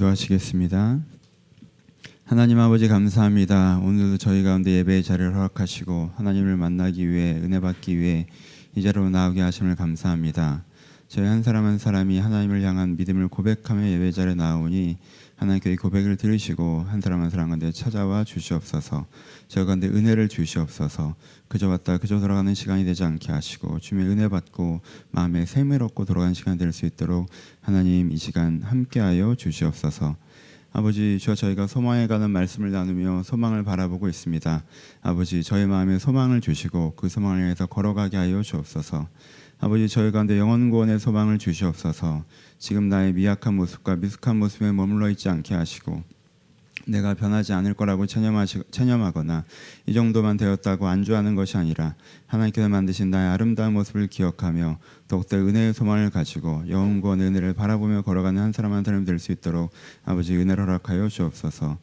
기도하시겠습니다. 하나님 아버지 감사합니다. 오늘도 저희 가운데 예배의 자리를 허락하시고 하나님을 만나기 위해 은혜 받기 위해 이 자리로 나오게 하심을 감사합니다. 저희 한 사람 한 사람이 하나님을 향한 믿음을 고백하며 예배 자리에 나오니 하나님께 이 고백을 들으시고 한 사람 한 사람 가운데 찾아와 주시옵소서. 저희 가운데 은혜를 주시옵소서. 그저 왔다 그저 돌아가는 시간이 되지 않게 하시고 주님의 은혜 받고 마음에 샘을 얻고 돌아가는 시간이 될 수 있도록 하나님 이 시간 함께하여 주시옵소서. 아버지, 저희가 소망에 관한 말씀을 나누며 소망을 바라보고 있습니다. 아버지, 저희 마음에 소망을 주시고 그 소망을 향해서 걸어가게 하여 주옵소서. 아버지, 저희 가운데 영원 구원의 소망을 주시옵소서. 지금 나의 미약한 모습과 미숙한 모습에 머물러 있지 않게 하시고 내가 변하지 않을 거라고 체념하거나 이 정도만 되었다고 안주하는 것이 아니라 하나님께서 만드신 나의 아름다운 모습을 기억하며 더욱더 은혜의 소망을 가지고 영원 구원의 은혜를 바라보며 걸어가는 한 사람 한 사람이 될 수 있도록 아버지 은혜를 허락하여 주옵소서.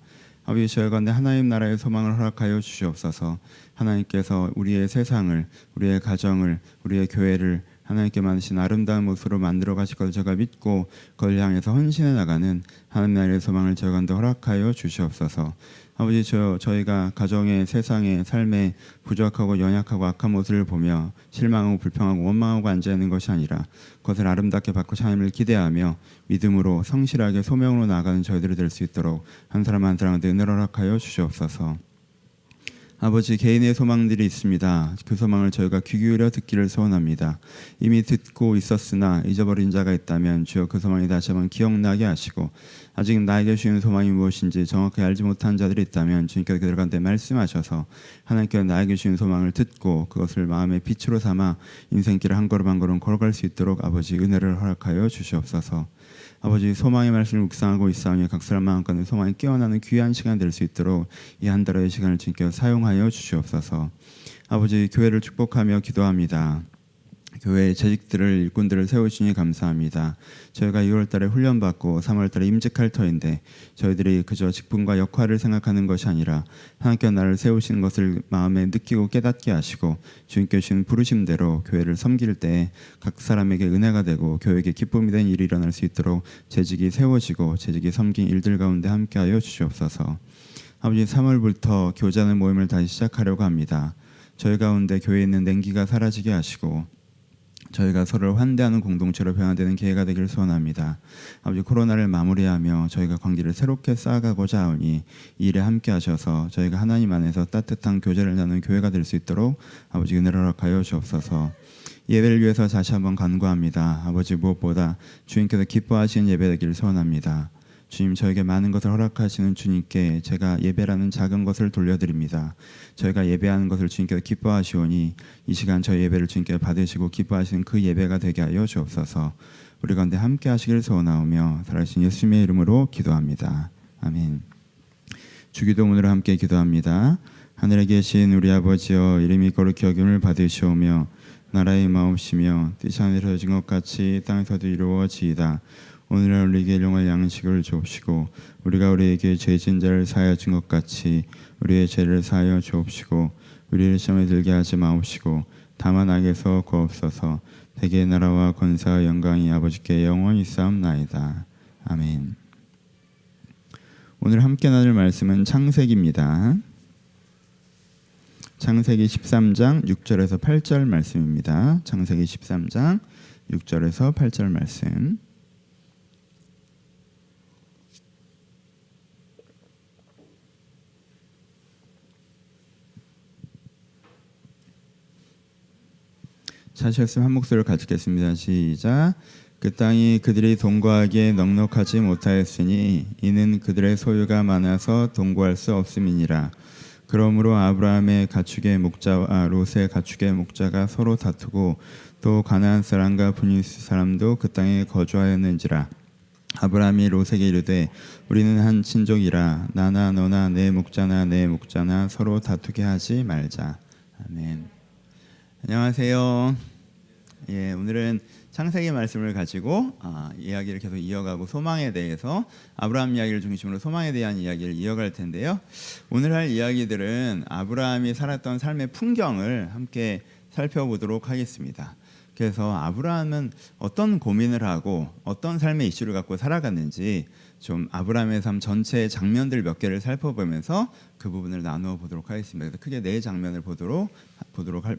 아버지, 저희 가운데 하나님 나라의 소망을 허락하여 주시옵소서. 하나님께서 우리의 세상을, 우리의 가정을, 우리의 교회를 하나님께 만드신 아름다운 모습으로 만들어 가실 것을 제가 믿고 그걸 향해서 헌신해 나가는 하나님 나라의 소망을 저희 가운데 허락하여 주시옵소서. 아버지, 저희가 가정의 세상의 삶에 부족하고 연약하고 악한 모습을 보며 실망하고 불평하고 원망하고 앉아있는 것이 아니라 그것을 아름답게 바꾸시 하나님을 기대하며 믿음으로 성실하게 소명으로 나아가는 저희들이 될 수 있도록 한 사람 한 사람한테 은혜를 허락하여 주시옵소서. 아버지, 개인의 소망들이 있습니다. 그 소망을 저희가 귀 기울여 듣기를 소원합니다. 이미 듣고 있었으나 잊어버린 자가 있다면 주여 그 소망이 다시 한번 기억나게 하시고 아직 나에게 주신 소망이 무엇인지 정확히 알지 못한 자들이 있다면 주님께서 그들 가운데 말씀하셔서 하나님께서 나에게 주신 소망을 듣고 그것을 마음의 빛으로 삼아 인생길을 한 걸음 한 걸음 걸어갈 수 있도록 아버지 은혜를 허락하여 주시옵소서. 아버지, 소망의 말씀을 묵상하고 있사오니 각 사람 마음 가운데 소망이 깨어나는 귀한 시간 될 수 있도록 이 한 달의 시간을 주님께서 사용하여 주시옵소서. 아버지, 교회를 축복하며 기도합니다. 교회의 재직들을 일꾼들을 세우시니 감사합니다. 저희가 2월달에 훈련받고 3월달에 임직할 터인데 저희들이 그저 직분과 역할을 생각하는 것이 아니라 하나님께서 나를 세우시는 것을 마음에 느끼고 깨닫게 하시고 주님께 주신 부르심대로 교회를 섬길 때 각 사람에게 은혜가 되고 교회에게 기쁨이 된 일이 일어날 수 있도록 재직이 세워지고 재직이 섬긴 일들 가운데 함께하여 주시옵소서. 아버지, 3월부터 교제하는 모임을 다시 시작하려고 합니다. 저희 가운데 교회에 있는 냉기가 사라지게 하시고 저희가 서로를 환대하는 공동체로 변화되는 기회가 되기를 소원합니다. 아버지, 코로나를 마무리하며 저희가 관계를 새롭게 쌓아가고자 하오니 이 일에 함께 하셔서 저희가 하나님 안에서 따뜻한 교제를 나누는 교회가 될 수 있도록 아버지 은혜를 허락하여 주옵소서. 예배를 위해서 다시 한번 간구합니다. 아버지, 무엇보다 주님께서 기뻐하시는 예배 되기를 소원합니다. 주님, 저에게 많은 것을 허락하시는 주님께 제가 예배라는 작은 것을 돌려드립니다. 저희가 예배하는 것을 주님께서 기뻐하시오니 이 시간 저희 예배를 주님께서 받으시고 기뻐하시는 그 예배가 되게 하여 주옵소서. 우리 가운데 함께 하시기를 소원하오며 살아계신 예수님의 이름으로 기도합니다. 아멘. 주기도문으로 함께 기도합니다. 하늘에 계신 우리 아버지여, 이름이 거룩히 여김을 받으시오며 나라의 임하옵시며 뜻이 하늘에서 이루어진 것 같이 땅에서도 이루어지이다. 오늘날 우리에게 일용할 양식을 주옵시고 우리가 우리에게 죄 지은 자를 사하여 준 것 같이 우리의 죄를 사하여 주옵시고 우리를 시험에 들게 하지 마옵시고 다만 악에서 구하옵소서. 대개의 나라와 권세와 영광이 아버지께 영원히 있사옵나이다. 아멘. 오늘 함께 나눌 말씀은 창세기입니다. 창세기 13장 6절에서 8절 말씀입니다. 창세기 13장 6절에서 8절 말씀. 찾으셨으면 한 목소리를 가지겠습니다. 시작. 그 땅이 그들이 동거하기에 넉넉하지 못하였으니 이는 그들의 소유가 많아서 동거할 수 없음이니라. 그러므로 아브라함의 가축의 목자와 롯의 가축의 목자가 서로 다투고 또 가나안 사람과 브니스 사람도 그 땅에 거주하였는지라. 아브라함이 롯에게 이르되 우리는 한 친족이라 나나 너나 내 목자나 내 목자나 서로 다투게 하지 말자. 아멘. 안녕하세요. 예, 오늘은 창세기 말씀을 가지고 이야기를 계속 이어가고 소망에 대해서 아브라함 이야기를 중심으로 소망에 대한 이야기를 이어갈 텐데요. 오늘 할 이야기들은 아브라함이 살았던 삶의 풍경을 함께 살펴보도록 하겠습니다. 그래서 아브라함은 어떤 고민을 하고 어떤 삶의 이슈를 갖고 살아갔는지 좀 아브라함의 삶 전체의 장면들 몇 개를 살펴보면서 그 부분을 나누어 보도록 하겠습니다. 그래서 크게 네 장면을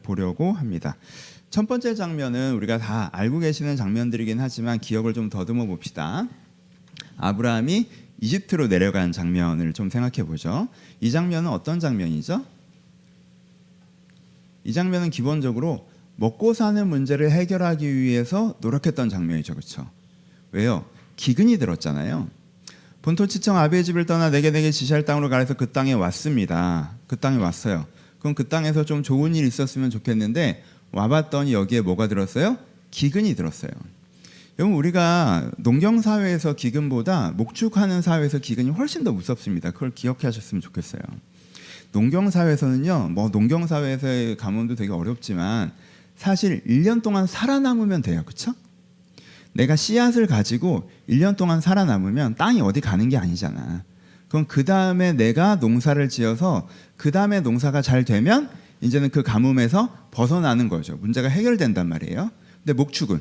보려고 합니다. 첫 번째 장면은 우리가 다 알고 계시는 장면들이긴 하지만 기억을 좀 더듬어 봅시다. 아브라함이 이집트로 내려간 장면을 좀 생각해 보죠. 이 장면은 어떤 장면이죠? 이 장면은 기본적으로 먹고 사는 문제를 해결하기 위해서 노력했던 장면이죠. 그렇죠? 왜요? 기근이 들었잖아요. 본토지청 아비의 집을 떠나 내게 지시할 땅으로 가래서 그 땅에 왔습니다. 그 땅에 왔어요. 그럼 그 땅에서 좀 좋은 일이 있었으면 좋겠는데 와봤더니 여기에 뭐가 들었어요? 기근이 들었어요. 여러분, 우리가 농경사회에서 기근보다 목축하는 사회에서 기근이 훨씬 더 무섭습니다. 그걸 기억하셨으면 좋겠어요. 농경사회에서는요, 뭐 농경사회에서의 가뭄도 되게 어렵지만 사실 1년 동안 살아남으면 돼요. 그렇죠? 내가 씨앗을 가지고 1년 동안 살아남으면 땅이 어디 가는 게 아니잖아. 그럼 그 다음에 내가 농사를 지어서 그 다음에 농사가 잘 되면 이제는 그 가뭄에서 벗어나는 거죠. 문제가 해결된단 말이에요. 근데 목축은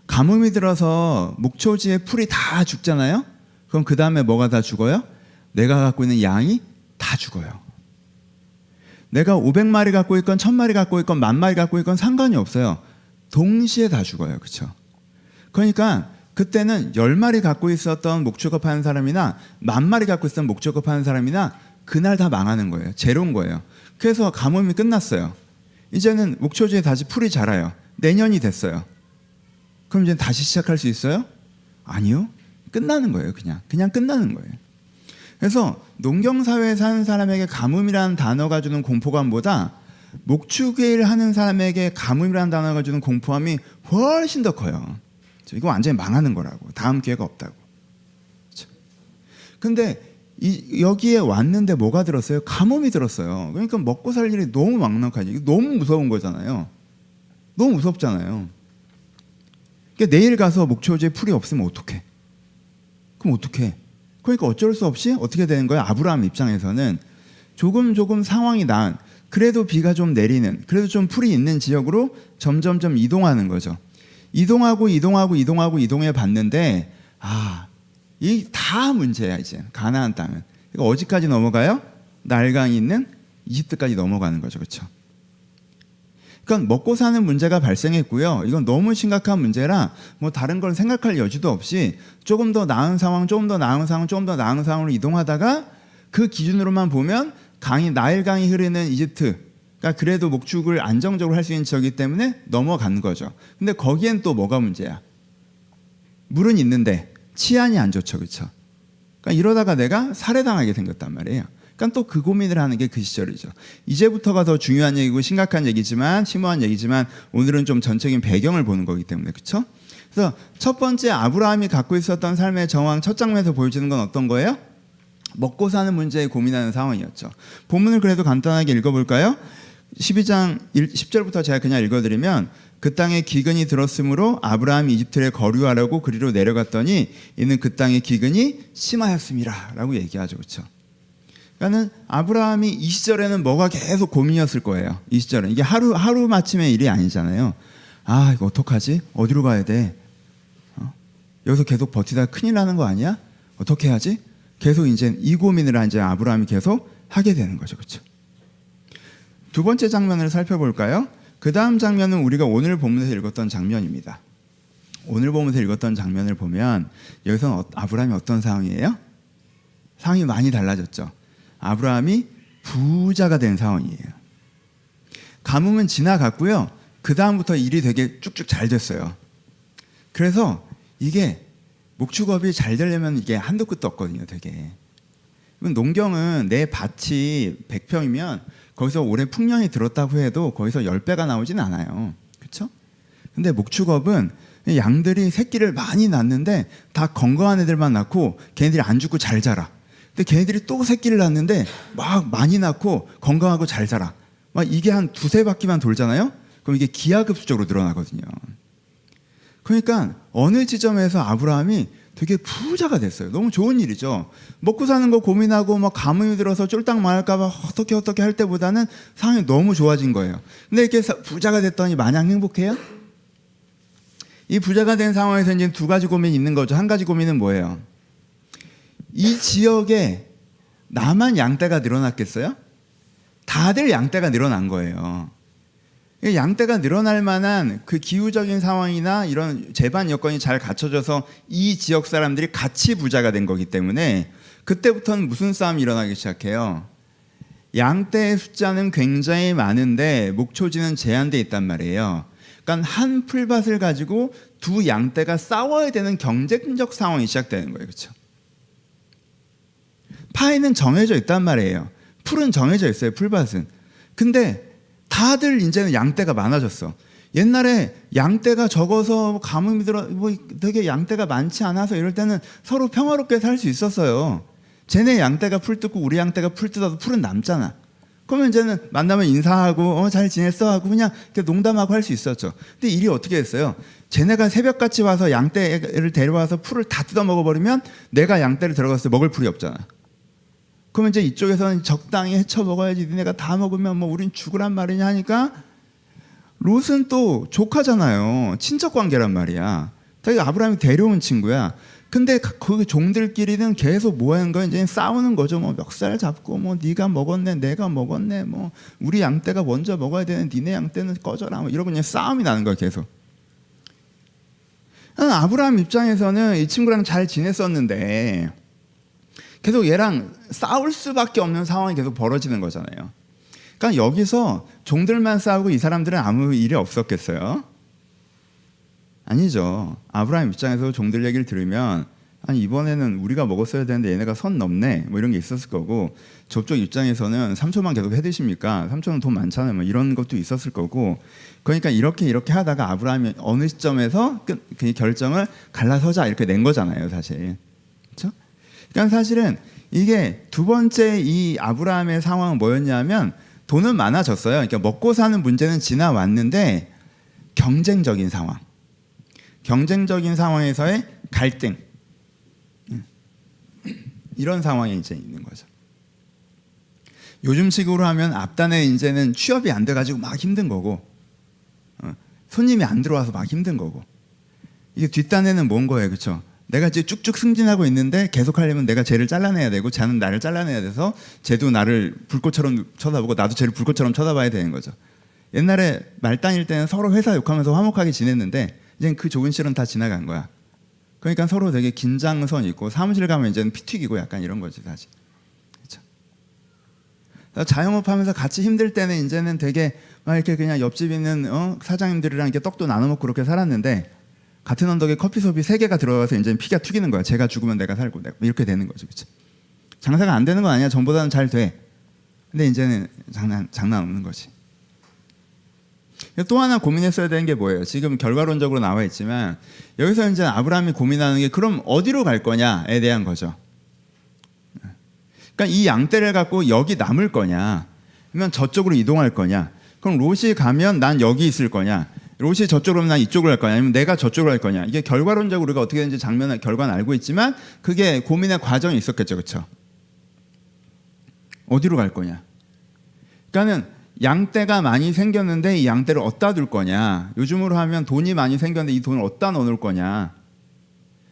가뭄이 들어서 목초지에 풀이 다 죽잖아요. 그럼 그 다음에 뭐가 다 죽어요? 내가 갖고 있는 양이 다 죽어요. 내가 500마리 갖고 있건 1000마리 갖고 있건 10,000마리 갖고 있건 상관이 없어요. 동시에 다 죽어요. 그렇죠? 그러니까 그때는 10마리 갖고 있었던 목축업 하는 사람이나 10,000마리 갖고 있었던 목축업 하는 사람이나 그날 다 망하는 거예요. 제로인 거예요. 그래서 가뭄이 끝났어요. 이제는 목초지에 다시 풀이 자라요. 내년이 됐어요. 그럼 이제 다시 시작할 수 있어요? 아니요. 끝나는 거예요. 그냥 끝나는 거예요. 그래서 농경사회에 사는 사람에게 가뭄이라는 단어가 주는 공포감보다 목축일 하는 사람에게 가뭄이라는 단어가 주는 공포감이 훨씬 더 커요. 이거 완전히 망하는 거라고. 다음 기회가 없다고. 근데 여기에 왔는데 뭐가 들었어요? 가뭄이 들었어요. 그러니까 먹고 살 일이 너무 막막하지. 너무 무서운 거잖아요. 너무 무섭잖아요. 그러니까 내일 가서 목초지에 풀이 없으면 어떡해? 그럼 어떡해? 그러니까 어쩔 수 없이 어떻게 되는 거예요? 아브라함 입장에서는 조금 상황이 나은, 그래도 비가 좀 내리는, 그래도 좀 풀이 있는 지역으로 점점점 이동하는 거죠. 이동해 봤는데 이 다 문제야. 이제 가나안 땅은 이거 어디까지 넘어가요? 나일강이 있는 이집트까지 넘어가는 거죠. 그렇죠? 그러니까 먹고 사는 문제가 발생했고요. 이건 너무 심각한 문제라 뭐 다른 걸 생각할 여지도 없이 조금 더 나은 상황으로 이동하다가 그 기준으로만 보면 나일강이 흐르는 이집트가 그래도 목축을 안정적으로 할 수 있는 지역이기 때문에 넘어가는 거죠. 근데 거기엔 또 뭐가 문제야? 물은 있는데 치안이 안 좋죠. 그렇죠? 그러니까 이러다가 내가 살해당하게 생겼단 말이에요. 그러니까 또 그 고민을 하는 게 그 시절이죠. 이제부터가 더 중요한 얘기고 심각한 얘기지만, 심오한 얘기지만 오늘은 좀 전적인 배경을 보는 거기 때문에. 그렇죠? 그래서 첫 번째 아브라함이 갖고 있었던 삶의 정황 첫 장면에서 보여지는 건 어떤 거예요? 먹고 사는 문제에 고민하는 상황이었죠. 본문을 그래도 간단하게 읽어볼까요? 12장 10절부터 제가 그냥 읽어드리면, 그 땅에 기근이 들었으므로 아브라함이 이집트에 거류하려고 그리로 내려갔더니 이는 그 땅에 기근이 심하였습니다 라고 얘기하죠. 그렇죠? 그러니까 아브라함이 이 시절에는 뭐가 계속 고민이었을 거예요. 이 시절은 이게 하루마침의 일이 아니잖아요. 이거 어떡하지? 어디로 가야 돼? 여기서 계속 버티다가 큰일 나는 거 아니야? 어떻게 해야지? 계속 이제 이 고민을 이제 아브라함이 계속 하게 되는 거죠. 그렇죠? 두 번째 장면을 살펴볼까요? 그 다음 장면은 우리가 오늘 본문에서 읽었던 장면입니다. 오늘 본문에서 읽었던 장면을 보면 여기서 아브라함이 어떤 상황이에요? 상황이 많이 달라졌죠. 아브라함이 부자가 된 상황이에요. 가뭄은 지나갔고요. 그 다음부터 일이 되게 쭉쭉 잘 됐어요. 그래서 이게 목축업이 잘 되려면 이게 한도 끝도 없거든요. 되게. 농경은 내 밭이 100평이면 거기서 올해 풍년이 들었다고 해도 거기서 10배가 나오진 않아요. 그렇죠? 근데 목축업은 양들이 새끼를 많이 낳는데 다 건강한 애들만 낳고 걔네들이 안 죽고 잘 자라. 근데 걔네들이 또 새끼를 낳는데 막 많이 낳고 건강하고 잘 자라. 막 이게 한 두세 바퀴만 돌잖아요. 그럼 이게 기하급수적으로 늘어나거든요. 그러니까 어느 지점에서 아브라함이 되게 부자가 됐어요. 너무 좋은 일이죠. 먹고 사는 거 고민하고 막 가뭄이 들어서 쫄딱 망할까봐 어떻게 할 때보다는 상황이 너무 좋아진 거예요. 근데 이렇게 부자가 됐더니 마냥 행복해요? 이 부자가 된 상황에서 이제 두 가지 고민이 있는 거죠. 한 가지 고민은 뭐예요? 이 지역에 나만 양떼가 늘어났겠어요? 다들 양떼가 늘어난 거예요. 양떼가 늘어날 만한 그 기후적인 상황이나 이런 재반 여건이 잘 갖춰져서 이 지역 사람들이 같이 부자가 된 거기 때문에 그때부터는 무슨 싸움이 일어나기 시작해요? 양떼의 숫자는 굉장히 많은데 목초지는 제한돼 있단 말이에요. 그러니까 한 풀밭을 가지고 두 양떼가 싸워야 되는 경쟁적 상황이 시작되는 거예요. 그렇죠? 파이는 정해져 있단 말이에요. 풀은 정해져 있어요. 풀밭은. 근데 다들 이제는 양떼가 많아졌어. 옛날에 양떼가 적어서 가뭄이 들어 되게 양떼가 많지 않아서 이럴 때는 서로 평화롭게 살 수 있었어요. 쟤네 양떼가 풀 뜯고 우리 양떼가 풀 뜯어도 풀은 남잖아. 그러면 이제는 만나면 인사하고 잘 지냈어 하고 그냥 농담하고 할 수 있었죠. 근데 일이 어떻게 됐어요? 쟤네가 새벽같이 와서 양떼를 데려와서 풀을 다 뜯어 먹어버리면 내가 양떼를 들어갔을 때 먹을 풀이 없잖아. 그러면 이제 이쪽에서는 적당히 헤쳐 먹어야지. 니네가 다 먹으면 뭐 우린 죽으란 말이냐 하니까 롯은 또 조카잖아요. 친척 관계란 말이야. 자기 아브라함이 데려온 친구야. 근데 그 종들끼리는 계속 뭐 하는 거야? 이제 싸우는 거죠. 뭐 멱살 잡고 뭐 네가 먹었네, 내가 먹었네, 뭐 우리 양떼가 먼저 먹어야 되는 니네 양떼는 꺼져라. 뭐 이러고 그냥 싸움이 나는 거야 계속. 아브라함 입장에서는 이 친구랑 잘 지냈었는데 계속 얘랑 싸울 수밖에 없는 상황이 계속 벌어지는 거잖아요. 그러니까 여기서 종들만 싸우고 이 사람들은 아무 일이 없었겠어요? 아니죠. 아브라함 입장에서 종들 얘기를 들으면 아니 이번에는 우리가 먹었어야 되는데 얘네가 선 넘네 뭐 이런 게 있었을 거고, 저쪽 입장에서는 삼촌만 계속 해드십니까? 삼촌은 돈 많잖아요. 뭐 이런 것도 있었을 거고. 그러니까 이렇게 하다가 아브라함이 어느 시점에서 그 결정을 갈라서자 이렇게 낸 거잖아요, 사실. 그렇죠? 그러니까 사실은 이게 두 번째 이 아브라함의 상황은 뭐였냐면 돈은 많아졌어요. 그러니까 먹고 사는 문제는 지나왔는데 경쟁적인 상황에서의 갈등, 이런 상황이 이제 있는 거죠. 요즘식으로 하면 앞단에 이제는 취업이 안 돼가지고 막 힘든 거고, 손님이 안 들어와서 막 힘든 거고, 이게 뒷단에는 뭔 거예요, 그렇죠? 내가 이제 쭉쭉 승진하고 있는데 계속 하려면 내가 쟤를 잘라내야 되고 쟤는 나를 잘라내야 돼서 쟤도 나를 불꽃처럼 쳐다보고 나도 쟤를 불꽃처럼 쳐다봐야 되는 거죠. 옛날에 말단일 때는 서로 회사 욕하면서 화목하게 지냈는데 이제 그 좋은 시절은 다 지나간 거야. 그러니까 서로 되게 긴장선 있고 사무실 가면 이제는 피 튀기고 약간 이런 거지 사실. 그렇죠? 자영업하면서 같이 힘들 때는 이제는 되게 막 이렇게 그냥 옆집 있는 사장님들이랑 이렇게 떡도 나눠 먹고 그렇게 살았는데 같은 언덕에 커피숍이 3개가 들어가서 이제 피가 튀기는 거야. 제가 죽으면 내가 살고 이렇게 되는 거죠, 그렇죠? 장사가 안 되는 건 아니야. 전보다는 잘 돼. 근데 이제는 장난 없는 거지. 또 하나 고민했어야 되는 게 뭐예요? 지금 결과론적으로 나와 있지만 여기서 이제 아브라함이 고민하는 게 그럼 어디로 갈 거냐에 대한 거죠. 그러니까 이 양떼를 갖고 여기 남을 거냐, 아니면 저쪽으로 이동할 거냐. 그럼 롯이 가면 난 여기 있을 거냐, 롯이 저쪽으로 오면 난 이쪽으로 갈 거냐, 아니면 내가 저쪽으로 갈 거냐. 이게 결과론적으로 우리가 어떻게 되는지 결과는 알고 있지만 그게 고민의 과정이 있었겠죠, 그렇죠? 어디로 갈 거냐. 그러니까는 양떼가 많이 생겼는데 이 양떼를 어디다 둘 거냐. 요즘으로 하면 돈이 많이 생겼는데 이 돈을 어디다 넣어놓을 거냐.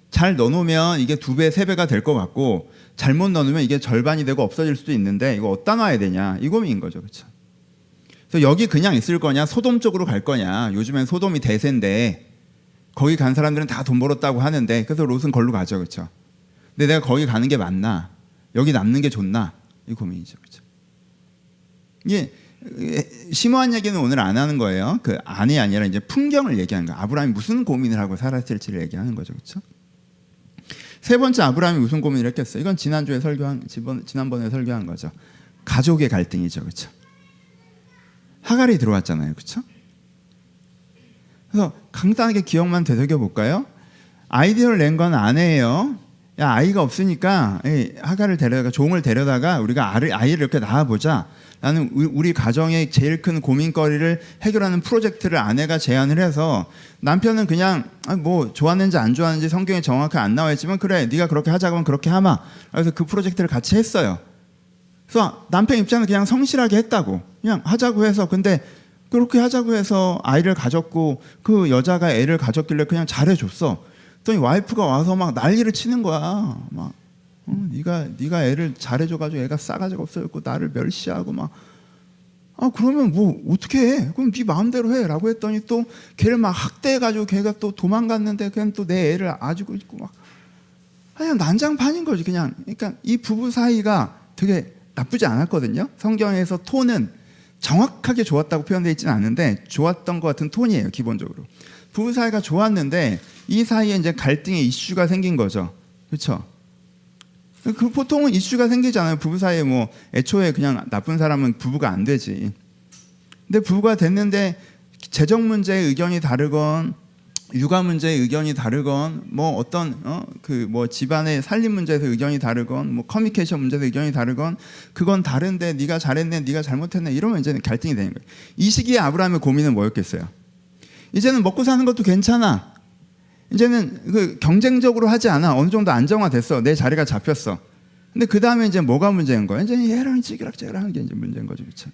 잘 넣어놓으면 이게 2배, 3배가 될 것 같고 잘못 넣어놓으면 이게 절반이 되고 없어질 수도 있는데 이거 어디다 놔야 되냐. 이 고민인 거죠, 그렇죠? 그래서 여기 그냥 있을 거냐, 소돔 쪽으로 갈 거냐. 요즘엔 소돔이 대세인데 거기 간 사람들은 다 돈 벌었다고 하는데 그래서 롯은 걸로 가죠, 그렇죠? 근데 내가 거기 가는 게 맞나, 여기 남는 게 좋나, 이 고민이죠, 그렇죠? 이게 심오한 얘기는 오늘 안 하는 거예요. 그 안이 아니라 이제 풍경을 얘기하는 거예요. 아브라함이 무슨 고민을 하고 살았을지를 얘기하는 거죠, 그렇죠? 세 번째, 아브라함이 무슨 고민을 했겠어요? 이건 지난번에 설교한 거죠. 가족의 갈등이죠, 그렇죠? 하갈이 들어왔잖아요, 그렇죠? 그래서 간단하게 기억만 되새겨 볼까요? 아이디어를 낸 건 아내예요. 야, 아이가 없으니까 하가를 데려다가 종을 데려다가 우리가 아이를 이렇게 낳아보자. 나는 우리 가정의 제일 큰 고민거리를 해결하는 프로젝트를 아내가 제안을 해서 남편은 그냥 뭐 좋았는지 안 좋았는지 성경에 정확하게 안 나와 있지만 그래 네가 그렇게 하자고 하면 그렇게 하마. 그래서 그 프로젝트를 같이 했어요. 그래서 남편 입장은 그냥 성실하게 했다고 그냥 하자고 해서 근데 그렇게 하자고 해서 아이를 가졌고 그 여자가 애를 가졌길래 그냥 잘해줬어. 그랬더니 와이프가 와서 막 난리를 치는 거야. 막 네가 애를 잘해줘가지고 애가 싸가지가 없어졌고 나를 멸시하고 막 그러면 뭐 어떻게 해? 그럼 네 마음대로 해라고 했더니 또 걔를 막 학대해가지고 걔가 또 도망갔는데 그냥 또 내 애를 아주고 있고 막 그냥 난장판인 거지 그냥. 그러니까 이 부부 사이가 되게 나쁘지 않았거든요. 성경에서 톤은 정확하게 좋았다고 표현되어 있지는 않은데 좋았던 것 같은 톤이에요. 기본적으로 부부 사이가 좋았는데 이 사이에 이제 갈등의 이슈가 생긴 거죠. 그렇죠? 그 보통은 이슈가 생기잖아요. 부부 사이에 뭐 애초에 그냥 나쁜 사람은 부부가 안 되지. 근데 부부가 됐는데 재정 문제의 의견이 다르건 육아 문제의 의견이 다르건 뭐 어떤 그 뭐 집안의 살림 문제에서 의견이 다르건 뭐 커뮤니케이션 문제에서 의견이 다르건 그건 다른데 네가 잘했네 네가 잘못했네 이러면 이제는 갈등이 되는 거예요. 이 시기에 아브라함의 고민은 뭐였겠어요? 이제는 먹고 사는 것도 괜찮아. 이제는 그 경쟁적으로 하지 않아. 어느 정도 안정화됐어. 내 자리가 잡혔어. 근데 그 다음에 이제 뭐가 문제인 거야? 이제 얘랑 찌그락찌그락 하는 게 이제 문제인 거죠. 그렇죠?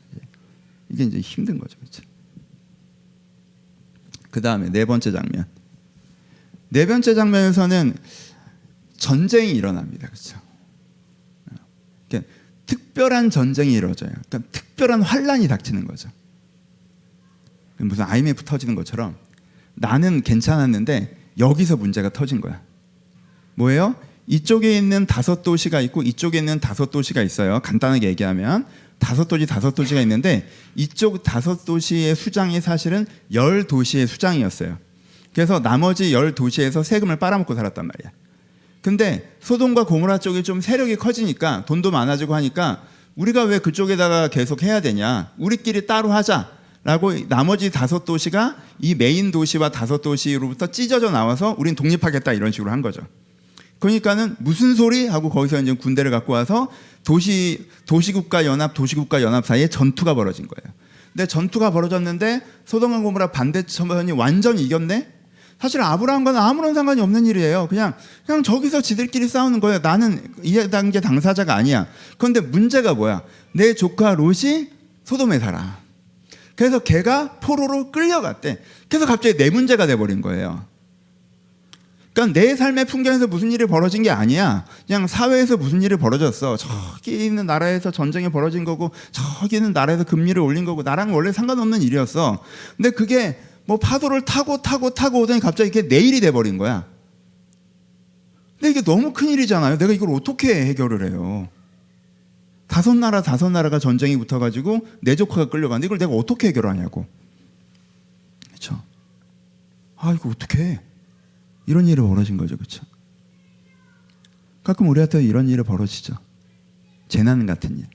이게 이제 힘든 거죠. 그렇죠? 그 다음에 네 번째 장면. 네 번째 장면에서는 전쟁이 일어납니다. 그렇죠? 그러니까 특별한 전쟁이 이루어져요. 그러니까 특별한 환란이 닥치는 거죠. 무슨 IMF 터지는 것처럼 나는 괜찮았는데 여기서 문제가 터진 거야. 뭐예요? 이쪽에 있는 5도시가 있고 이쪽에 있는 5도시가 있어요. 간단하게 얘기하면 5도시가 있는데 이쪽 5도시의 수장이 사실은 10도시의 수장이었어요. 그래서 나머지 10도시에서 세금을 빨아먹고 살았단 말이야. 근데 소돔과 고모라 쪽이 좀 세력이 커지니까 돈도 많아지고 하니까 우리가 왜 그쪽에다가 계속 해야 되냐. 우리끼리 따로 하자. 라고 나머지 5도시가 이 메인 도시와 5도시로부터 찢어져 나와서 우린 독립하겠다 이런 식으로 한 거죠. 그러니까는 무슨 소리 하고 거기서 이제 군대를 갖고 와서 도시국가 연합 사이에 전투가 벌어진 거예요. 근데 전투가 벌어졌는데 소돔과 고모라 반대편이 완전히 이겼네. 사실 아브라함과는 아무런 상관이 없는 일이에요. 그냥 저기서 지들끼리 싸우는 거예요. 나는 이 단계 당사자가 아니야. 그런데 문제가 뭐야? 내 조카 롯이 소돔에 살아. 그래서 걔가 포로로 끌려갔대. 그래서 갑자기 내 문제가 돼버린 거예요. 그러니까 내 삶의 풍경에서 무슨 일이 벌어진 게 아니야. 그냥 사회에서 무슨 일이 벌어졌어. 저기 있는 나라에서 전쟁이 벌어진 거고 저기 있는 나라에서 금리를 올린 거고 나랑 원래 상관없는 일이었어. 근데 그게 뭐 파도를 타고 오더니 갑자기 이게 내 일이 돼버린 거야. 근데 이게 너무 큰일이잖아요. 내가 이걸 어떻게 해결을 해요? 5나라가 전쟁이 붙어가지고 내 조카가 끌려가는데 이걸 내가 어떻게 해결하냐고. 그렇죠? 이거 어떻게 해? 이런 일이 벌어진 거죠. 그렇죠? 가끔 우리한테 이런 일이 벌어지죠. 재난 같은 일.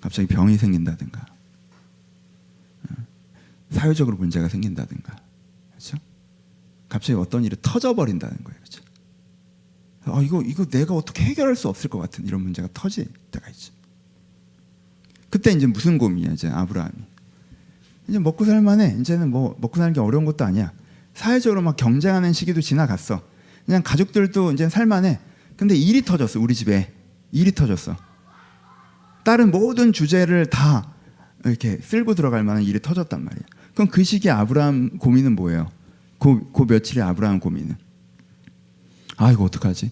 갑자기 병이 생긴다든가 사회적으로 문제가 생긴다든가 그렇죠? 갑자기 어떤 일이 터져버린다는 거예요. 그렇죠? 이거 내가 어떻게 해결할 수 없을 것 같은 이런 문제가 터질 때가 있죠. 그때 이제 무슨 고민이야, 이제 아브라함이. 이제 먹고 살만해. 이제는 뭐 먹고 사는 게 어려운 것도 아니야. 사회적으로 막 경쟁하는 시기도 지나갔어. 그냥 가족들도 이제 살만해. 근데 일이 터졌어, 우리 집에. 일이 터졌어. 다른 모든 주제를 다 이렇게 쓸고 들어갈 만한 일이 터졌단 말이야. 그럼 그 시기에 아브라함 고민은 뭐예요? 그 며칠의 아브라함 고민은. 이거 어떡하지?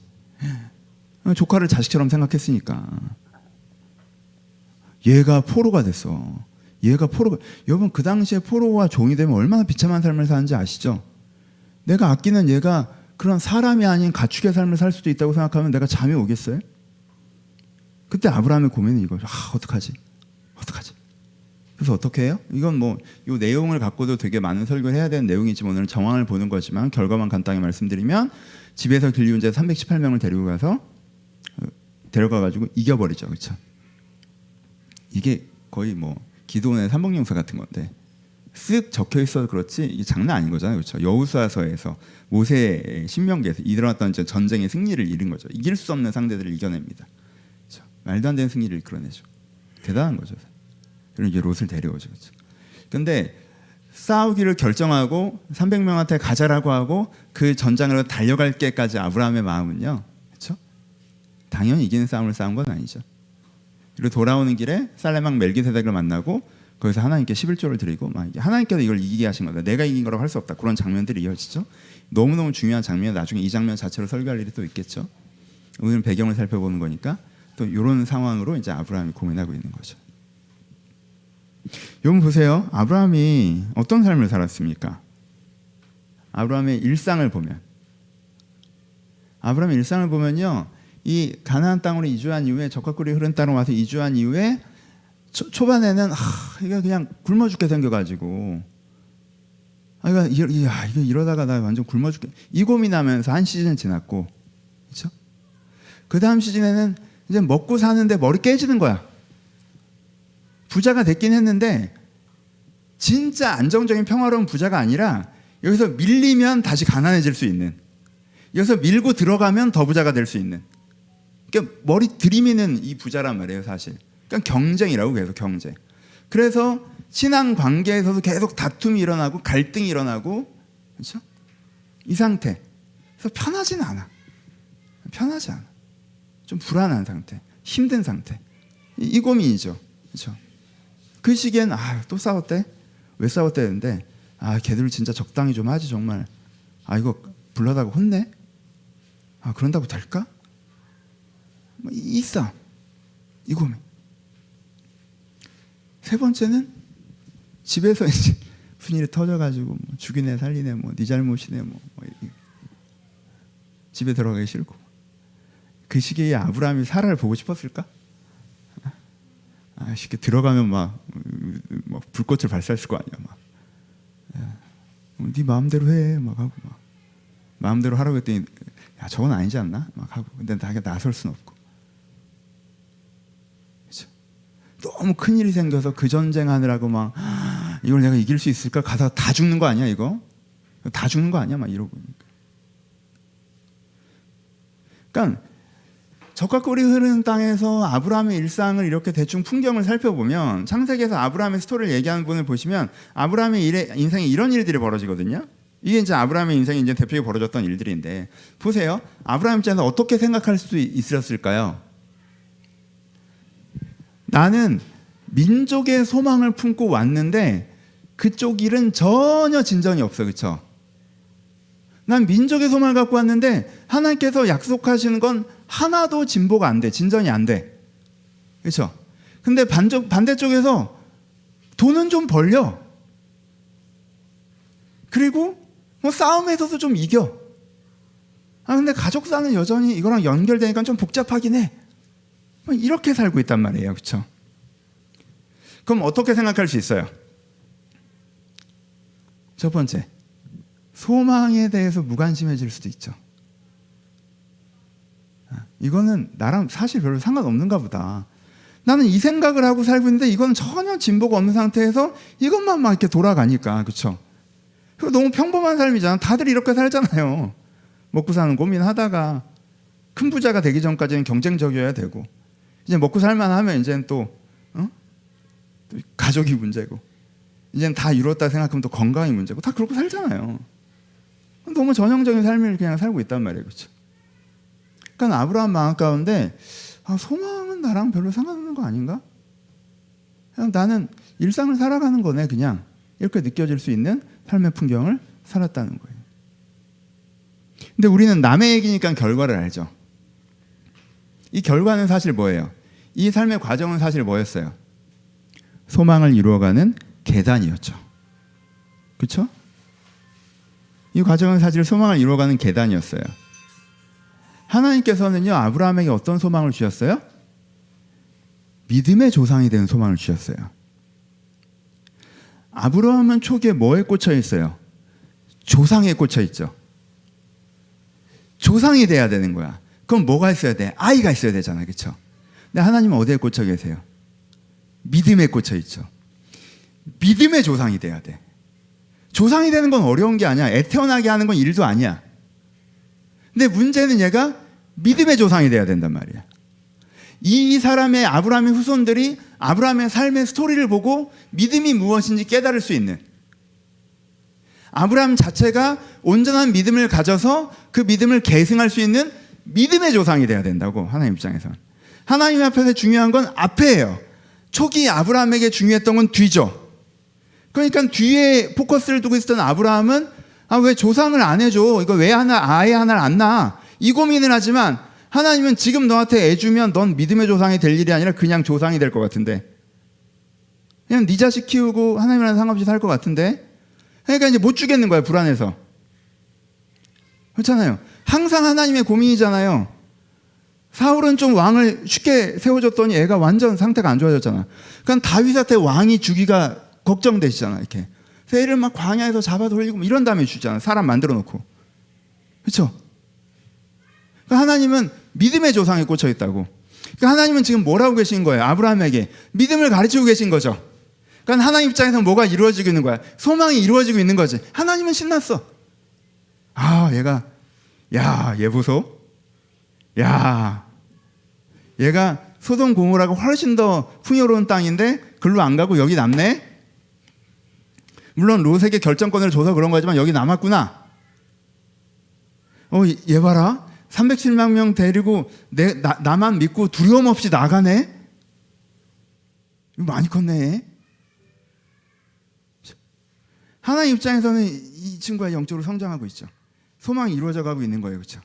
조카를 자식처럼 생각했으니까. 얘가 포로가 됐어. 여러분 그 당시에 포로와 종이 되면 얼마나 비참한 삶을 사는지 아시죠? 내가 아끼는 얘가 그런 사람이 아닌 가축의 삶을 살 수도 있다고 생각하면 내가 잠이 오겠어요? 그때 아브라함의 고민은 이거죠. 어떡하지? 그래서 어떻게 해요? 이건 뭐 이 내용을 갖고도 되게 많은 설교를 해야 되는 내용이지만 오늘 정황을 보는 거지만 결과만 간단히 말씀드리면 집에서 길리운 자 318명을 데려가가지고 이겨버리죠. 그렇죠? 이게 거의 뭐 기도원의 삼복용사 같은 건데 쓱 적혀 있어서 그렇지 이게 장난 아닌 거잖아요, 그렇죠? 여호수아서에서 모세의 신명기에서 일어났던 전쟁의 승리를 이룬 거죠. 이길 수 없는 상대들을 이겨냅니다. 그렇죠? 말도 안 되는 승리를 이끌어내죠. 대단한 거죠. 그리고 이제 롯을 데려오죠, 그렇죠? 근데 싸우기를 결정하고 300명한테 가자라고 하고 그 전장으로 달려갈 때까지 아브라함의 마음은요, 그렇죠? 당연히 이기는 싸움을 싸운 건 아니죠. 그리고 돌아오는 길에 살레막 멜기세덱을 만나고 거기서 하나님께 11조를 드리고 막 하나님께서 이걸 이기게 하신 거다. 내가 이긴 거라고 할 수 없다. 그런 장면들이 이어지죠. 너무너무 중요한 장면. 나중에 이 장면 자체로 설교할 일이 또 있겠죠. 오늘은 배경을 살펴보는 거니까 또 이런 상황으로 이제 아브라함이 고민하고 있는 거죠. 여러분 보세요. 아브라함이 어떤 삶을 살았습니까? 아브라함의 일상을 보면요, 이 가나안 땅으로 이주한 이후에 적과꿀이 흐른 땅으로 와서 이주한 이후에 초반에는 이거 그냥 굶어 죽게 생겨가지고 이거 이러다가 나 완전 굶어 죽게 이 고민하면서 한 시즌 지났고, 그렇죠? 그 다음 시즌에는 이제 먹고 사는데 머리 깨지는 거야. 부자가 됐긴 했는데 진짜 안정적인 평화로운 부자가 아니라 여기서 밀리면 다시 가난해질 수 있는, 여기서 밀고 들어가면 더 부자가 될 수 있는, 그러니까 머리 들이미는 이 부자란 말이에요, 사실. 그러니까 경쟁이라고, 계속 경쟁. 그래서 신앙 관계에서도 계속 다툼이 일어나고 갈등이 일어나고, 그렇죠? 이 상태. 그래서 편하지 않아. 좀 불안한 상태, 힘든 상태. 이 고민이죠, 그렇죠? 그 시기엔 또 싸웠대? 왜 싸웠대? 했는데 걔들 진짜 적당히 좀 하지 정말. 이거 불러다가 혼내? 그런다고 될까? 이 싸움, 이 고민. 세 번째는 집에서 이제 무슨 일이 터져가지고 죽이네 살리네 네 잘못이네 집에 들어가기 싫고. 그 시기에 아브라함이 사라를 보고 싶었을까? 쉽게 들어가면 막 불꽃을 발사했을 거 아니야. 네 마음대로 해 하고 마음대로 하라고 했더니 저건 아니지 않나? 하고. 근데 나설 순 없고. 그렇죠? 너무 큰 일이 생겨서 그 전쟁하느라고 이걸 내가 이길 수 있을까? 가다가 다 죽는 거 아니야 이거? 다 죽는 거 아니야? 이러고. 그러니까 적과 꿀이 흐르는 땅에서 아브라함의 일상을 이렇게 대충 풍경을 살펴보면, 창세기에서 아브라함의 스토리를 얘기하는 분을 보시면 아브라함의 인생에 이런 일들이 벌어지거든요. 이게 이제 아브라함의 인생에 이제 대표적으로 벌어졌던 일들인데, 보세요. 아브라함 입장에서 어떻게 생각할 수 있었을까요? 나는 민족의 소망을 품고 왔는데 그쪽 일은 전혀 진전이 없어, 그렇죠? 난 민족의 소망을 갖고 왔는데 하나님께서 약속하시는 건 하나도 진보가 안 돼, 진전이 안 돼, 그렇죠? 근데 반대쪽에서 돈은 좀 벌려, 그리고 싸움에서도 좀 이겨. 근데 가족사는 여전히 이거랑 연결되니까 좀 복잡하긴 해. 이렇게 살고 있단 말이에요, 그렇죠? 그럼 어떻게 생각할 수 있어요? 첫 번째, 소망에 대해서 무관심해질 수도 있죠. 이거는 나랑 사실 별로 상관없는가 보다. 나는 이 생각을 하고 살고 있는데 이건 전혀 진보가 없는 상태에서 이것만 막 이렇게 돌아가니까, 그렇죠? 그리고 너무 평범한 삶이잖아. 다들 이렇게 살잖아요. 먹고 사는 고민하다가 큰 부자가 되기 전까지는 경쟁적이어야 되고, 이제 먹고 살만하면 이제는 또 가족이 문제고, 이제는 다 이뤘다 생각하면 또 건강이 문제고, 다 그렇게 살잖아요. 너무 전형적인 삶을 그냥 살고 있단 말이에요, 그렇죠? 그러니까 아브라함 마음 가운데 소망은 나랑 별로 상관없는 거 아닌가? 그냥 나는 일상을 살아가는 거네, 그냥 이렇게 느껴질 수 있는 삶의 풍경을 살았다는 거예요. 근데 우리는 남의 얘기니까 결과를 알죠. 이 결과는 사실 뭐예요? 이 삶의 과정은 사실 뭐였어요? 소망을 이루어가는 계단이었죠, 그렇죠? 이 과정은 사실 소망을 이루어가는 계단이었어요. 하나님께서는요, 아브라함에게 어떤 소망을 주셨어요? 믿음의 조상이 되는 소망을 주셨어요. 아브라함은 초기에 뭐에 꽂혀 있어요? 조상에 꽂혀 있죠. 조상이 돼야 되는 거야. 그럼 뭐가 있어야 돼? 아이가 있어야 되잖아요, 그렇죠? 근데 하나님은 어디에 꽂혀 계세요? 믿음에 꽂혀 있죠. 믿음의 조상이 돼야 돼. 조상이 되는 건 어려운 게 아니야. 애 태어나게 하는 건 일도 아니야. 근데 문제는 얘가 믿음의 조상이 돼야 된단 말이야. 이 사람의 아브라함의 후손들이 아브라함의 삶의 스토리를 보고 믿음이 무엇인지 깨달을 수 있는, 아브라함 자체가 온전한 믿음을 가져서 그 믿음을 계승할 수 있는 믿음의 조상이 돼야 된다고, 하나님 입장에서. 하나님 앞에서 중요한 건 앞에예요. 초기 아브라함에게 중요했던 건 뒤죠. 그러니까 뒤에 포커스를 두고 있었던 아브라함은 왜 조상을 안 해줘? 이거 왜 아예 하나를 안 낳아? 이 고민을 하지만 하나님은 지금 너한테 애 주면 넌 믿음의 조상이 될 일이 아니라 그냥 조상이 될 것 같은데, 그냥 네 자식 키우고 하나님이랑 상관없이 살 것 같은데, 그러니까 이제 못 주겠는 거야, 불안해서. 그렇잖아요. 항상 하나님의 고민이잖아요. 사울은 좀 왕을 쉽게 세워줬더니 애가 완전 상태가 안 좋아졌잖아. 그러니까 다윗한테 왕이 주기가 걱정되시잖아, 이렇게. 그래서 애를 막 광야에서 잡아 돌리고 이런 다음에 주잖아, 사람 만들어 놓고. 그렇죠? 그러니까 하나님은 믿음의 조상에 꽂혀 있다고. 그러니까 하나님은 지금 뭐라고 계신 거예요? 아브라함에게 믿음을 가르치고 계신 거죠. 그러니까 하나님 입장에서 뭐가 이루어지고 있는 거야? 소망이 이루어지고 있는 거지. 하나님은 신났어. 얘가, 얘 보소. 얘가 소돔 고모라가 훨씬 더 풍요로운 땅인데 글로 안 가고 여기 남네. 물론 롯에게 결정권을 줘서 그런 거지만 여기 남았구나. 얘 봐라. 307만 명 데리고 나만 믿고 두려움 없이 나가네. 이거 많이 컸네. 하나님 입장에서는 이 친구가 영적으로 성장하고 있죠. 소망이 이루어져 가고 있는 거예요. 그렇죠?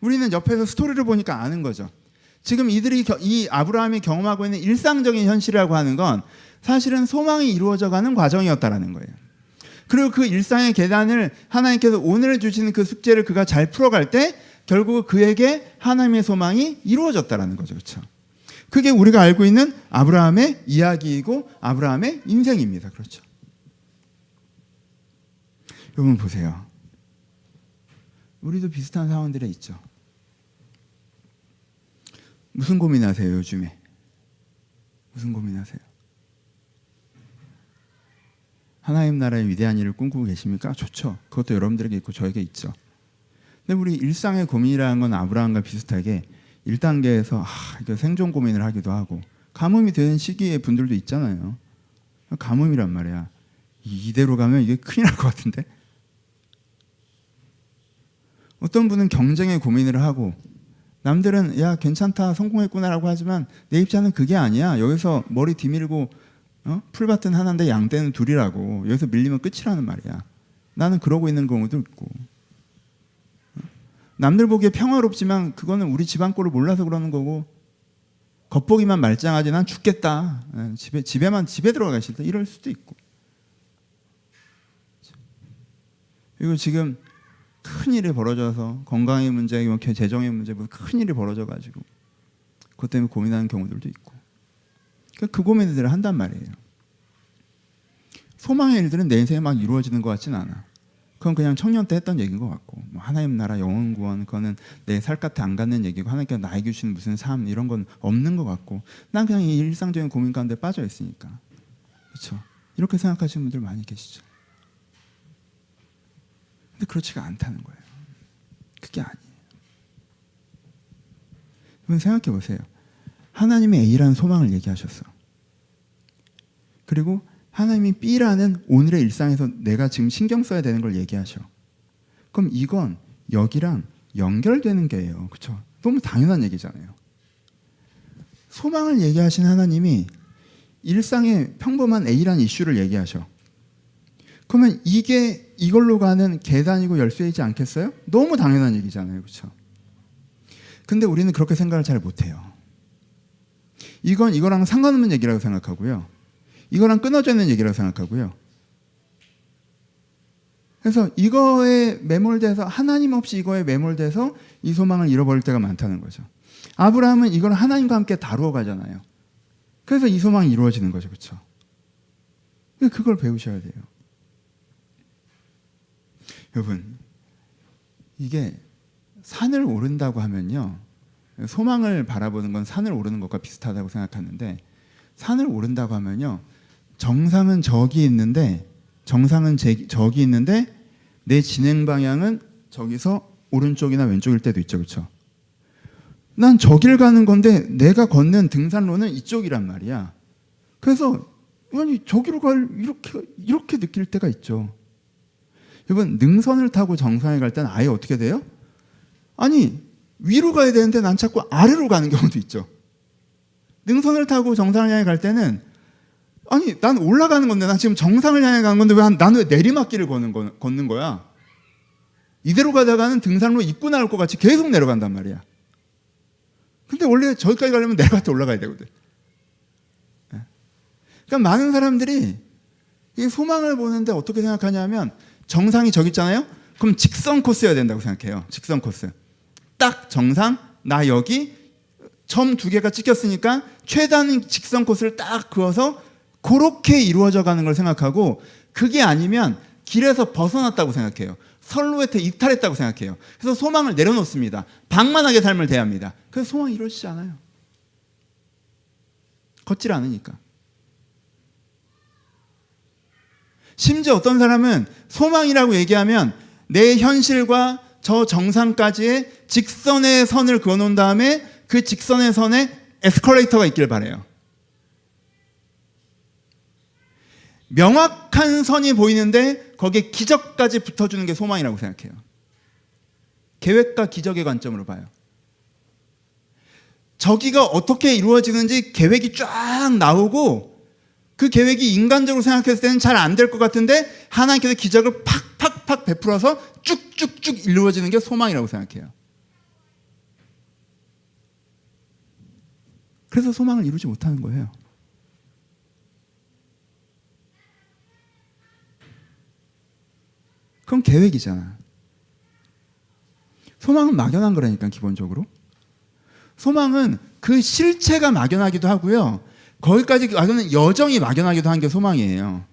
우리는 옆에서 스토리를 보니까 아는 거죠. 지금 이 아브라함이 경험하고 있는 일상적인 현실이라고 하는 건 사실은 소망이 이루어져 가는 과정이었다라는 거예요. 그리고 그 일상의 계단을 하나님께서 오늘 주시는 그 숙제를 그가 잘 풀어갈 때 결국 그에게 하나님의 소망이 이루어졌다라는 거죠. 그렇죠? 그게 우리가 알고 있는 아브라함의 이야기이고 아브라함의 인생입니다. 그렇죠? 여러분 보세요. 우리도 비슷한 상황들에 있죠. 무슨 고민하세요, 요즘에? 무슨 고민하세요? 하나님 나라의 위대한 일을 꿈꾸고 계십니까? 좋죠. 그것도 여러분들에게 있고 저에게 있죠. 근데 우리 일상의 고민이라는 건 아브라함과 비슷하게 1단계에서 이거 생존 고민을 하기도 하고 가뭄이 되는 시기의 분들도 있잖아요. 가뭄이란 말이야. 이대로 가면 이게 큰일 날 것 같은데? 어떤 분은 경쟁의 고민을 하고 남들은 야 괜찮다 성공했구나라고 하지만 내 입장은 그게 아니야. 여기서 머리 뒤밀고 풀밭은 하나인데 양떼는 둘이라고. 여기서 밀리면 끝이라는 말이야. 나는 그러고 있는 경우도 있고. 남들 보기에 평화롭지만 그거는 우리 집안 꼴을 몰라서 그러는 거고, 겉보기만 말짱하지 난 죽겠다. 집에 들어가기 싫다. 이럴 수도 있고. 그리고 지금 큰일이 벌어져서 건강의 문제, 재정의 문제, 큰일이 벌어져가지고 그것 때문에 고민하는 경우들도 있고, 그 고민들을 한단 말이에요. 소망의 일들은 내 인생에 막 이루어지는 것 같지는 않아. 그건 그냥 청년 때 했던 얘기인 것 같고, 하나님 나라 영원 구원 그거는 내 살갗에 안 갖는 얘기고 하나님께서 나에게 주신 무슨 삶 이런 건 없는 것 같고, 난 그냥 이 일상적인 고민 가운데 빠져 있으니까. 그렇죠? 이렇게 생각하시는 분들 많이 계시죠. 근데 그렇지가 않다는 거예요. 그게 아니에요. 여러분 생각해 보세요. 하나님이 A라는 소망을 얘기하셨어. 그리고 하나님이 B라는 오늘의 일상에서 내가 지금 신경 써야 되는 걸 얘기하셔. 그럼 이건 여기랑 연결되는 게예요. 그렇죠? 너무 당연한 얘기잖아요. 소망을 얘기하신 하나님이 일상의 평범한 A라는 이슈를 얘기하셔. 그러면 이게 이걸로 가는 계단이고 열쇠이지 않겠어요? 너무 당연한 얘기잖아요. 그렇죠? 근데 우리는 그렇게 생각을 잘 못해요. 이건 이거랑 상관없는 얘기라고 생각하고요. 이거랑 끊어져 있는 얘기라고 생각하고요. 그래서 이거에 매몰돼서 하나님 없이 이거에 매몰돼서 이 소망을 잃어버릴 때가 많다는 거죠. 아브라함은 이걸 하나님과 함께 다루어 가잖아요. 그래서 이 소망이 이루어지는 거죠. 그렇죠? 그걸 배우셔야 돼요. 여러분, 이게 산을 오른다고 하면요, 소망을 바라보는 건 산을 오르는 것과 비슷하다고 생각하는데, 산을 오른다고 하면요, 정상은 저기 있는데 정상은 저기 있는데 내 진행 방향은 저기서 오른쪽이나 왼쪽일 때도 있죠. 그렇죠? 난 저길 가는 건데 내가 걷는 등산로는 이쪽이란 말이야. 그래서 아니 저기로 이렇게 느낄 때가 있죠. 여러분, 능선을 타고 정상에 갈 때는 아예 어떻게 돼요? 아니 위로 가야 되는데 난 자꾸 아래로 가는 경우도 있죠. 능선을 타고 정상을 향해 갈 때는 아니 난 올라가는 건데 난 지금 정상을 향해 가는 건데 난 왜 내리막길을 걷는 거야? 이대로 가다가는 등산로 입고 나올 것 같이 계속 내려간단 말이야. 근데 원래 저기까지 가려면 내려갔다 올라가야 되거든. 그러니까 많은 사람들이 이 소망을 보는데 어떻게 생각하냐면 정상이 저기 있잖아요. 그럼 직선 코스여야 된다고 생각해요. 직선 코스. 딱 정상, 나 여기 점 2개가 찍혔으니까 최단 직선 코스를 딱 그어서 그렇게 이루어져 가는 걸 생각하고, 그게 아니면 길에서 벗어났다고 생각해요. 선로에서 이탈했다고 생각해요. 그래서 소망을 내려놓습니다. 방만하게 삶을 대합니다. 그래서 소망이 이루어지지 않아요. 걷질 않으니까. 심지어 어떤 사람은 소망이라고 얘기하면 내 현실과 저 정상까지의 직선의 선을 그어놓은 다음에 그 직선의 선에 에스컬레이터가 있길 바라요. 명확한 선이 보이는데 거기에 기적까지 붙어주는 게 소망이라고 생각해요. 계획과 기적의 관점으로 봐요. 저기가 어떻게 이루어지는지 계획이 쫙 나오고, 그 계획이 인간적으로 생각했을 때는 잘 안 될 것 같은데 하나님께서 기적을 팍팍팍 베풀어서 쭉쭉쭉 이루어지는 게 소망이라고 생각해요. 그래서 소망을 이루지 못하는 거예요. 그건 계획이잖아. 소망은 막연한 거라니까, 기본적으로. 소망은 그 실체가 막연하기도 하고요. 거기까지 가서는 여정이 막연하기도 한 게 소망이에요.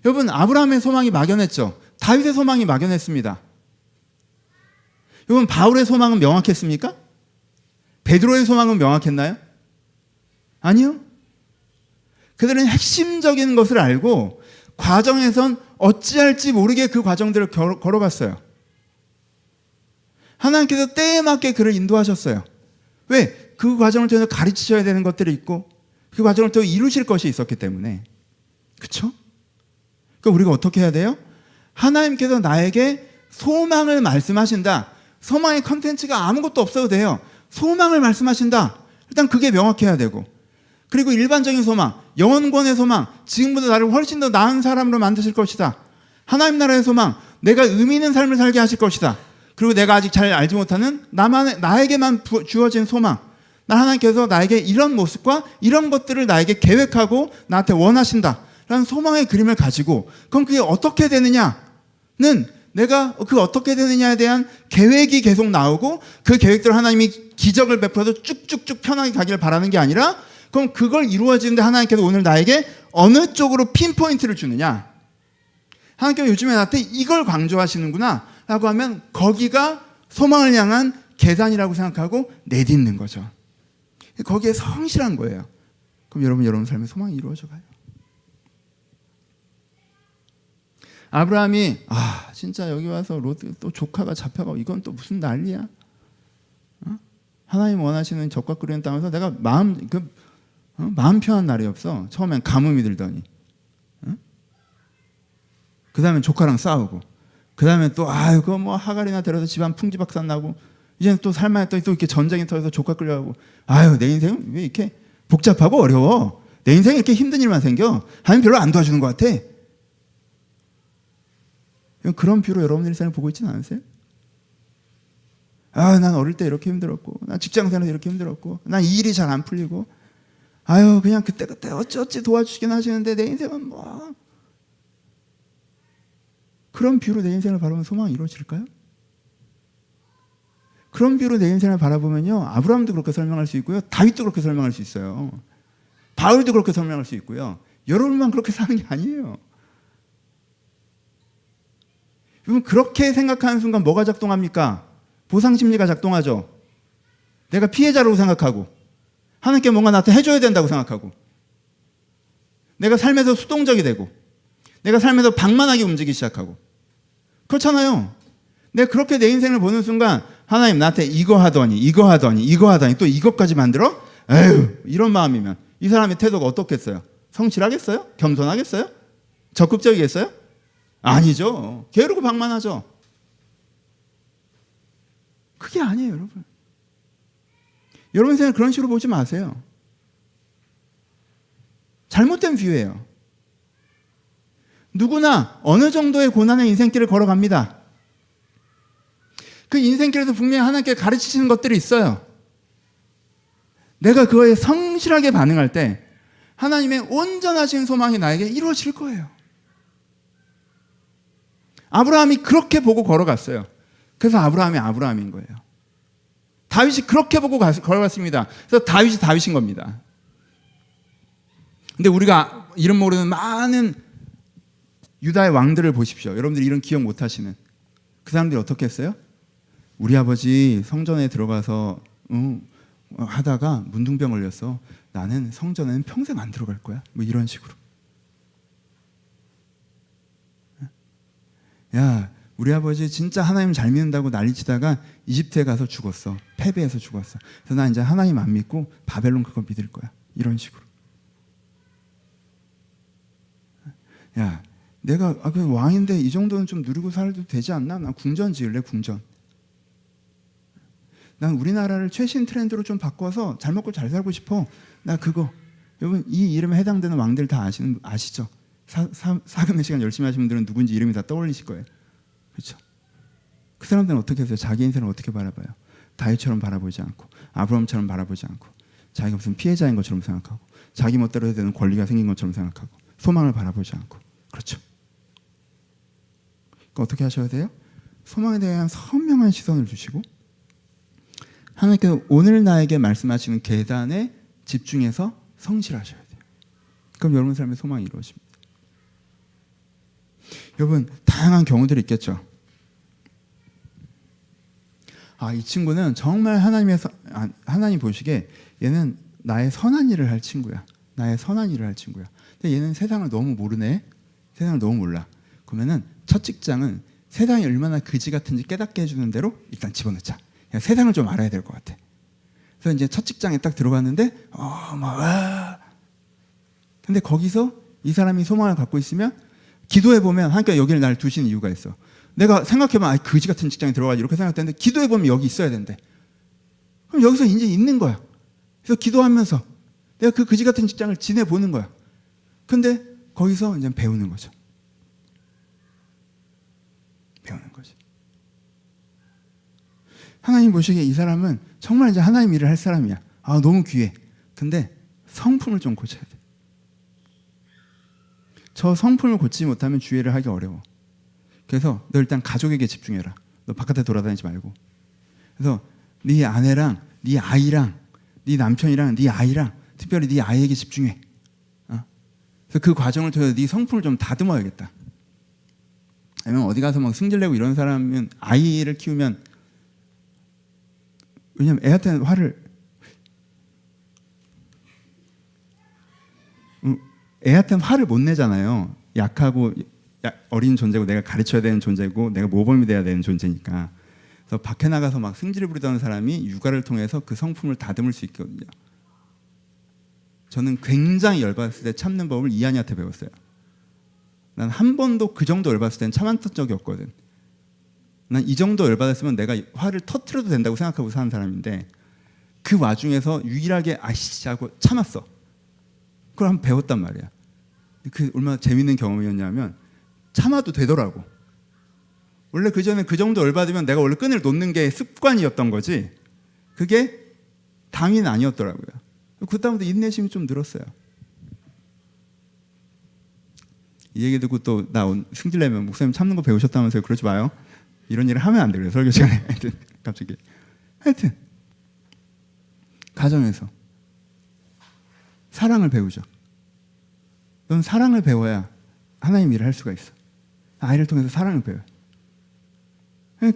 여러분, 아브라함의 소망이 막연했죠. 다윗의 소망이 막연했습니다. 여러분, 바울의 소망은 명확했습니까? 베드로의 소망은 명확했나요? 아니요. 그들은 핵심적인 것을 알고 과정에선 어찌할지 모르게 그 과정들을 걸어갔어요. 하나님께서 때에 맞게 그를 인도하셨어요. 왜? 그 과정을 통해서 가르치셔야 되는 것들이 있고 그 과정을 또 이루실 것이 있었기 때문에. 그렇죠? 그러니까 우리가 어떻게 해야 돼요? 하나님께서 나에게 소망을 말씀하신다. 소망의 컨텐츠가 아무것도 없어도 돼요. 소망을 말씀하신다. 일단 그게 명확해야 되고, 그리고 일반적인 소망, 영원권의 소망, 지금보다 나를 훨씬 더 나은 사람으로 만드실 것이다. 하나님 나라의 소망, 내가 의미 있는 삶을 살게 하실 것이다. 그리고 내가 아직 잘 알지 못하는 나에게만 주어진 소망, 나 하나님께서 나에게 이런 모습과 이런 것들을 나에게 계획하고 나한테 원하신다 라는 소망의 그림을 가지고, 그럼 그게 어떻게 되느냐는 내가 그 어떻게 되느냐에 대한 계획이 계속 나오고, 그 계획대로 하나님이 기적을 베풀어서 쭉쭉쭉 편하게 가기를 바라는 게 아니라, 그럼 그걸 이루어지는데 하나님께서 오늘 나에게 어느 쪽으로 핀포인트를 주느냐, 하나님께서 요즘에 나한테 이걸 강조하시는구나 라고 하면 거기가 소망을 향한 계단이라고 생각하고 내딛는 거죠. 거기에 성실한 거예요. 그럼 여러분 삶의 소망이 이루어져 가요. 아브라함이 진짜 여기 와서 로드 또 조카가 잡혀가고 이건 또 무슨 난리야? 하나님 원하시는 적과 끓이는 땅에서 내가 마음 편한 날이 없어. 처음엔 가뭄이 들더니, 그 다음에 조카랑 싸우고, 그 다음에 또 그거 뭐 하갈이나 데려서 집안 풍지박산 나고, 이제는 또 살만해 또 이렇게 전쟁이 터져서 조카 끌려가고, 내 인생은 왜 이렇게 복잡하고 어려워? 내 인생에 이렇게 힘든 일만 생겨? 하나님 별로 안 도와주는 것 같아. 그런 뷰로 여러분들 일상을 보고 있지는 않으세요? 난 어릴 때 이렇게 힘들었고, 난 직장생활에서 이렇게 힘들었고, 난 이 일이 잘 안 풀리고, 그냥 그때 어찌 도와주시긴 하시는데 내 인생은 뭐. 그런 뷰로 내 인생을 바라보면 소망이 이루어질까요? 그런 뷰로 내 인생을 바라보면요, 아브라함도 그렇게 설명할 수 있고요, 다윗도 그렇게 설명할 수 있어요, 바울도 그렇게 설명할 수 있고요. 여러분만 그렇게 사는 게 아니에요. 여러분, 그렇게 생각하는 순간 뭐가 작동합니까? 보상심리가 작동하죠. 내가 피해자라고 생각하고, 하나님께 뭔가 나한테 해줘야 된다고 생각하고, 내가 삶에서 수동적이 되고, 내가 삶에서 방만하게 움직이기 시작하고. 그렇잖아요. 내가 그렇게 내 인생을 보는 순간 하나님 나한테 이거 하더니 또 이것까지 만들어? 에휴, 이런 마음이면 이 사람의 태도가 어떻겠어요? 성실하겠어요? 겸손하겠어요? 적극적이겠어요? 아니죠. 게으르고 방만하죠. 그게 아니에요, 여러분. 여러분 인생을 그런 식으로 보지 마세요. 잘못된 뷰예요. 누구나 어느 정도의 고난의 인생길을 걸어갑니다. 그 인생길에서 분명히 하나님께 가르치시는 것들이 있어요. 내가 그거에 성실하게 반응할 때 하나님의 온전하신 소망이 나에게 이루어질 거예요. 아브라함이 그렇게 보고 걸어갔어요. 그래서 아브라함이 아브라함인 거예요. 다윗이 그렇게 보고 걸어갔습니다. 그래서 다윗이 다윗인 겁니다. 근데 우리가 이름 모르는 많은 유다의 왕들을 보십시오. 여러분들이 이런 기억 못 하시는 그 사람들이 어떻게 했어요? 우리 아버지 성전에 들어가서 하다가 문둥병 걸렸어. 나는 성전에는 평생 안 들어갈 거야. 뭐 이런 식으로. 야, 우리 아버지 진짜 하나님 잘 믿는다고 난리치다가 이집트에 가서 죽었어. 패배해서 죽었어. 그래서 나 이제 하나님 안 믿고 바벨론 그거 믿을 거야. 이런 식으로. 야, 내가 그 왕인데 이 정도는 좀 누리고 살도 되지 않나? 나 궁전 지을래, 궁전. 난 우리나라를 최신 트렌드로 좀 바꿔서 잘 먹고 잘 살고 싶어. 나 그거. 여러분 이 이름에 해당되는 왕들 다 아시죠? 사금의 시간 열심히 하시는 분들은 누군지 이름이 다 떠올리실 거예요. 그렇죠? 그 사람들은 어떻게 했어요? 자기 인생을 어떻게 바라봐요? 다윗처럼 바라보지 않고 아브라함처럼 바라보지 않고 자기가 무슨 피해자인 것처럼 생각하고 자기 멋대로 해야 되는 권리가 생긴 것처럼 생각하고 소망을 바라보지 않고. 그렇죠? 그러니까 어떻게 하셔야 돼요? 소망에 대한 선명한 시선을 주시고 하나님께서 오늘 나에게 말씀하시는 계단에 집중해서 성실하셔야 돼요. 그럼 여러분 삶의 소망이 이루어집니다. 여러분 다양한 경우들이 있겠죠. 이 친구는 정말 하나님 보시기에 얘는 나의 선한 일을 할 친구야. 나의 선한 일을 할 친구야. 근데 얘는 세상을 너무 모르네. 세상을 너무 몰라. 그러면은 첫 직장은 세상이 얼마나 그지 같은지 깨닫게 해주는 대로 일단 집어넣자. 세상을 좀 알아야 될 것 같아. 그래서 이제 첫 직장에 딱 들어갔는데 근데 거기서 이 사람이 소망을 갖고 있으면 기도해보면 하나님께서 여기를 날 두시는 이유가 있어. 내가 생각해보면 그지 같은 직장에 들어가지 이렇게 생각했는데 기도해보면 여기 있어야 된대. 그럼 여기서 이제 있는 거야. 그래서 기도하면서 내가 그 그지 같은 직장을 지내보는 거야. 근데 거기서 이제 배우는 거죠. 배우는 거지. 하나님 보시기에 이 사람은 정말 이제 하나님 일을 할 사람이야. 너무 귀해. 근데 성품을 좀 고쳐야 돼. 저 성품을 고치지 못하면 주의를 하기 어려워. 그래서 너 일단 가족에게 집중해라. 너 바깥에 돌아다니지 말고. 그래서 네 아내랑 네 아이랑 네 남편이랑 네 아이랑 특별히 네 아이에게 집중해. 그래서 그 과정을 통해서 네 성품을 좀 다듬어야겠다. 아니면 어디 가서 막 승질내고 이런 사람은 아이를 키우면 왜냐면 애한테는 화를 못 내잖아요. 약하고 어린 존재고 내가 가르쳐야 되는 존재고 내가 모범이 돼야 되는 존재니까. 그래서 밖에 나가서 막 승질을 부리던 사람이 육아를 통해서 그 성품을 다듬을 수 있거든요. 저는 굉장히 열받았을 때 참는 법을 이한이한테 배웠어요. 난 한 번도 그 정도 열받았을 때는 참았던 적이 없거든. 난 이 정도 열받았으면 내가 화를 터트려도 된다고 생각하고 사는 사람인데 그 와중에서 유일하게 아이씨 하고 참았어. 그걸 한번 배웠단 말이야. 그 얼마나 재밌는 경험이었냐면 참아도 되더라고. 원래 그전에 그 정도 열받으면 내가 원래 끈을 놓는 게 습관이었던 거지 그게 당위는 아니었더라고요. 그다음부터 인내심이 좀 늘었어요. 이 얘기 듣고 또 나 승질내면 목사님 참는 거 배우셨다면서요. 그러지 마요. 이런 일을 하면 안 돼요. 설교 시간에. 하여튼 갑자기. 하여튼 가정에서 사랑을 배우죠. 넌 사랑을 배워야 하나님 일을 할 수가 있어. 아이를 통해서 사랑을 배워요.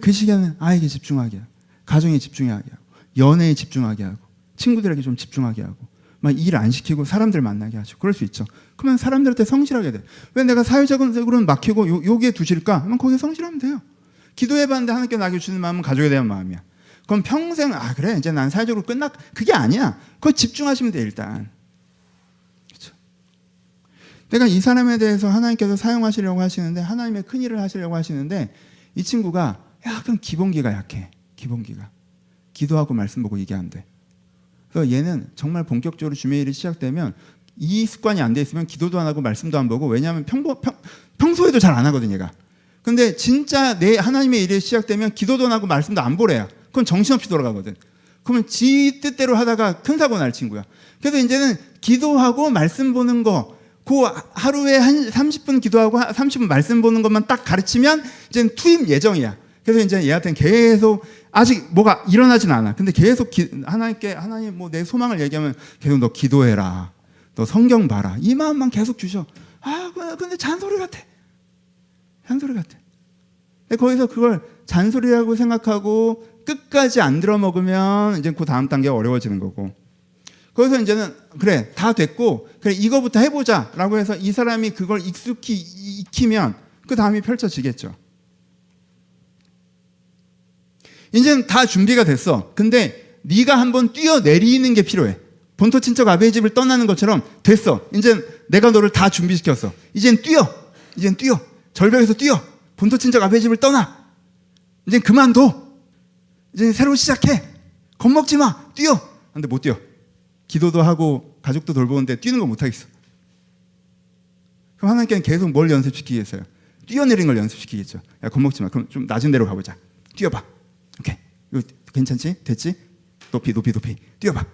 그 시간은 아이에게 집중하게 하고 가정에 집중하게 하고 연애에 집중하게 하고 친구들에게 좀 집중하게 하고 막 일 안 시키고 사람들 만나게 하죠. 그럴 수 있죠. 그러면 사람들한테 성실하게 돼요. 왜 내가 사회적으로는 막히고 여기에 두실까? 그럼 거기에 성실하면 돼요. 기도해봤는데 하나님께 나에게 주는 마음은 가족에 대한 마음이야. 그럼 평생 그래 이제 난 사회적으로 그게 아니야. 그거 집중하시면 돼 일단. 그렇죠? 내가 이 사람에 대해서 하나님께서 사용하시려고 하시는데 하나님의 큰 일을 하시려고 하시는데 이 친구가 약간 기본기가 약해. 기본기가. 기도하고 말씀 보고 이게 안 돼. 그래서 얘는 정말 본격적으로 주님의 일이 시작되면 이 습관이 안 돼 있으면 기도도 안 하고 말씀도 안 보고 왜냐하면 평소에도 잘 안 하거든 얘가. 근데 진짜 내 하나님의 일이 시작되면 기도도 안 하고 말씀도 안 보래야. 그건 정신없이 돌아가거든. 그러면 지 뜻대로 하다가 큰 사고 날 친구야. 그래서 이제는 기도하고 말씀 보는 거 그 하루에 한 30분 기도하고 30분 말씀 보는 것만 딱 가르치면 이제는 투입 예정이야. 그래서 이제 얘한테는 계속 아직 뭐가 일어나진 않아. 근데 계속 하나님 뭐 내 소망을 얘기하면 계속 너 기도해라. 너 성경 봐라. 이 마음만 계속 주셔. 근데 잔소리 같아. 잔소리 같아. 근데 거기서 그걸 잔소리라고 생각하고 끝까지 안 들어먹으면 이제 그 다음 단계가 어려워지는 거고. 거기서 이제는 그래 다 됐고 그래 이거부터 해보자라고 해서 이 사람이 그걸 익숙히 익히면 그 다음이 펼쳐지겠죠. 이제는 다 준비가 됐어. 근데 네가 한번 뛰어내리는 게 필요해. 본토 친척 아베의 집을 떠나는 것처럼 됐어. 이제 내가 너를 다 준비시켰어. 이젠 뛰어. 절벽에서 뛰어. 본토 친척 아베의 집을 떠나. 이제 그만둬. 이제 새로 시작해. 겁먹지 마. 뛰어. 근데 못 뛰어. 기도도 하고 가족도 돌보는데 뛰는 거 못 하겠어. 그럼 하나님께는 계속 뭘 연습시키겠어요? 뛰어내리는 걸 연습시키겠죠. 야 겁먹지 마. 그럼 좀 낮은 데로 가보자. 뛰어봐. 오케이. 이거 괜찮지? 됐지? 높이. 뛰어봐.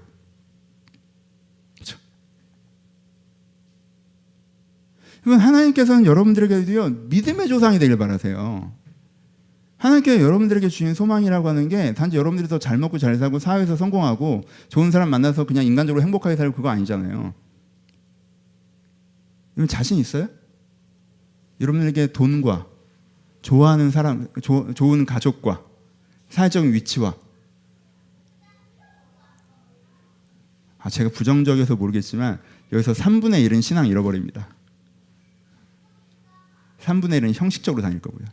그렇죠. 이건 하나님께서는 여러분들에게도요 믿음의 조상이 되길 바라세요. 하나님께서 여러분들에게 주신 소망이라고 하는 게 단지 여러분들이 더 잘 먹고 잘 살고 사회에서 성공하고 좋은 사람 만나서 그냥 인간적으로 행복하게 살고 그거 아니잖아요. 여러분 자신 있어요? 여러분들에게 돈과 좋아하는 사람, 좋은 가족과 사회적인 위치와 제가 부정적이어서 모르겠지만 여기서 3분의 1은 신앙 잃어버립니다. 3분의 1은 형식적으로 다닐 거고요.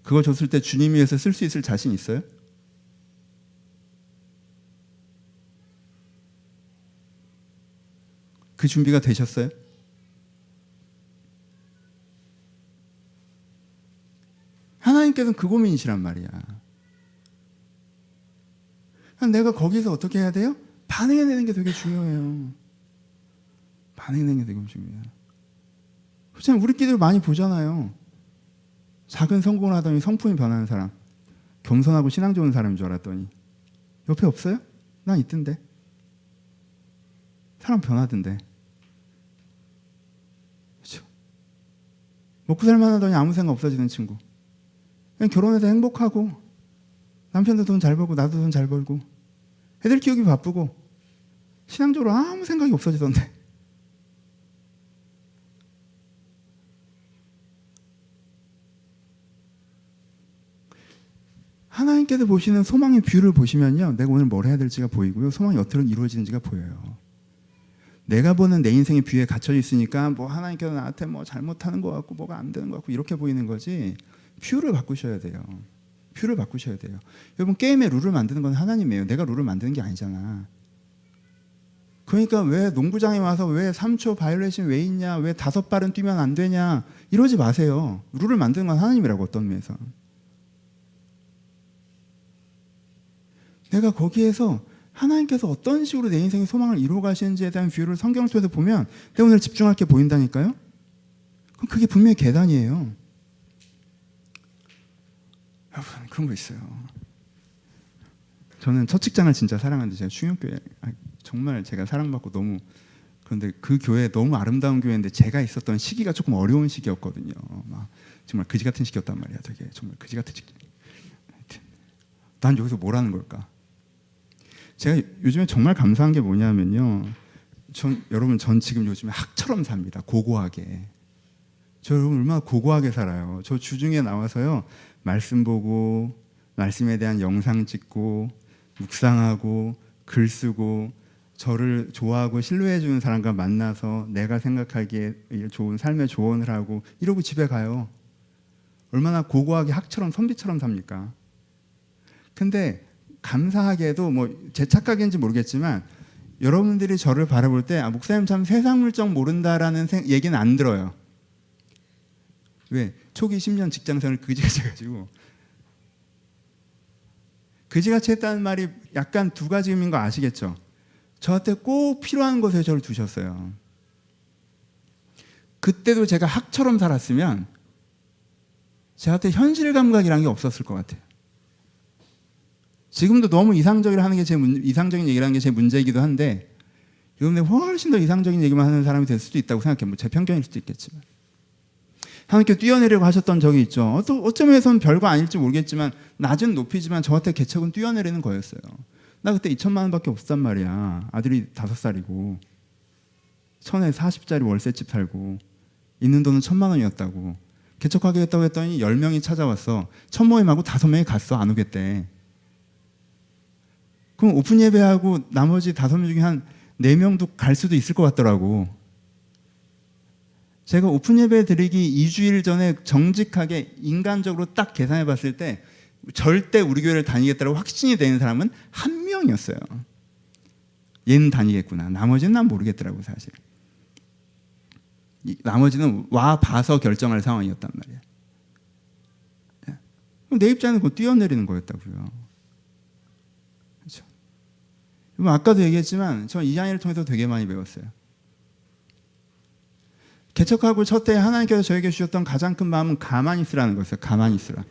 그걸 줬을 때 주님 위해서 쓸 수 있을 자신 있어요? 그 준비가 되셨어요? 하나님께서는 그 고민이시란 말이야. 내가 거기서 어떻게 해야 돼요? 반응해내는 게 되게 중요해요. 반응해내는 게 되게 중요해요. 그렇잖아요. 우리끼리 많이 보잖아요. 작은 성공을 하더니 성품이 변하는 사람, 겸손하고 신앙 좋은 사람인 줄 알았더니 옆에 없어요? 난 있던데. 사람 변하던데. 그렇죠? 먹고 살만 하더니 아무 생각 없어지는 친구. 그냥 결혼해서 행복하고 남편도 돈 잘 벌고 나도 돈 잘 벌고 애들 키우기 바쁘고 신앙적으로 아무 생각이 없어지던데. 하나님께서 보시는 소망의 뷰를 보시면요, 내가 오늘 뭘 해야 될지가 보이고요, 소망이 어떻게 이루어지는지가 보여요. 내가 보는 내 인생의 뷰에 갇혀 있으니까 뭐 하나님께서 나한테 뭐 잘못하는 것 같고 뭐가 안 되는 것 같고 이렇게 보이는 거지. 뷰를 바꾸셔야 돼요. 뷰를 바꾸셔야 돼요. 여러분, 게임의 룰을 만드는 건 하나님이에요. 내가 룰을 만드는 게 아니잖아. 그러니까 왜 농구장에 와서 왜 3초 바이올레이션 왜 있냐, 왜 5발은 뛰면 안 되냐 이러지 마세요. 룰을 만드는 건 하나님이라고. 어떤 면에서 내가 거기에서 하나님께서 어떤 식으로 내 인생의 소망을 이루어 가시는지에 대한 뷰를 성경을 통해서 보면 내가 오늘 집중할 게 보인다니까요. 그럼 그게 분명히 계단이에요. 여러분, 그런 거 있어요. 저는 첫 직장을 진짜 사랑하는데, 제가 충영교회 정말 제가 사랑받고 너무, 그런데 그 교회 너무 아름다운 교회인데 제가 있었던 시기가 조금 어려운 시기였거든요. 막 정말 그지 같은 시기였단 말이야. 되게 정말 그지 같은 시기. 난 여기서 뭘 하는 걸까? 제가 요즘에 정말 감사한 게 뭐냐면요, 여러분, 전 지금 요즘에 학처럼 삽니다. 고고하게. 저 여러분 얼마나 고고하게 살아요. 저 주중에 나와서요, 말씀 보고 말씀에 대한 영상 찍고 묵상하고 글 쓰고 저를 좋아하고 신뢰해 주는 사람과 만나서 내가 생각하기에 좋은 삶의 조언을 하고 이러고 집에 가요. 얼마나 고고하게 학처럼 선비처럼 삽니까? 근데 감사하게도 뭐 제 착각인지 모르겠지만 여러분들이 저를 바라볼 때 목사님 참 세상 물정 모른다라는 얘기는 안 들어요. 왜? 초기 10년 직장생활을 그지같이 해가지고 그지같이 했다는 말이 약간 두 가지 의미인 거 아시겠죠? 저한테 꼭 필요한 곳에 저를 두셨어요. 그때도 제가 학처럼 살았으면 저한테 현실 감각이란 게 없었을 것 같아요. 지금도 너무 이상적인 얘기를 하는 게 제 문제이기도 한데 여러분들 훨씬 더 이상적인 얘기만 하는 사람이 될 수도 있다고 생각해요. 뭐 제 편견일 수도 있겠지만 하나님께 뛰어내리려고 하셨던 적이 있죠. 어쩌면서는 별거 아닐지 모르겠지만 낮은 높이지만 저한테 개척은 뛰어내리는 거였어요. 나 그때 2천만 원밖에 없었단 말이야. 아들이 5살이고 천에 40짜리 월세집 살고 있는 돈은 1,000만 원이었다고. 개척하겠다고 했더니 10명이 찾아왔어. 첫 모임하고 5명이 갔어. 안 오겠대. 그럼 오픈 예배하고 나머지 5명 중에 한 4명도 갈 수도 있을 것 같더라고. 제가 오픈 예배 드리기 2주일 전에 정직하게 인간적으로 딱 계산해 봤을 때 절대 우리 교회를 다니겠다고 확신이 되는 사람은 1명이었어요. 얘는 다니겠구나. 나머지는 난 모르겠더라고 사실. 나머지는 와 봐서 결정할 상황이었단 말이야. 내 입장에는 그거 뛰어내리는 거였다고요. 그렇죠? 아까도 얘기했지만 저 이 아이를 통해서 되게 많이 배웠어요. 개척하고 첫 때 하나님께서 저에게 주셨던 가장 큰 마음은 가만히 있으라는 거였어요. 가만히 있으라.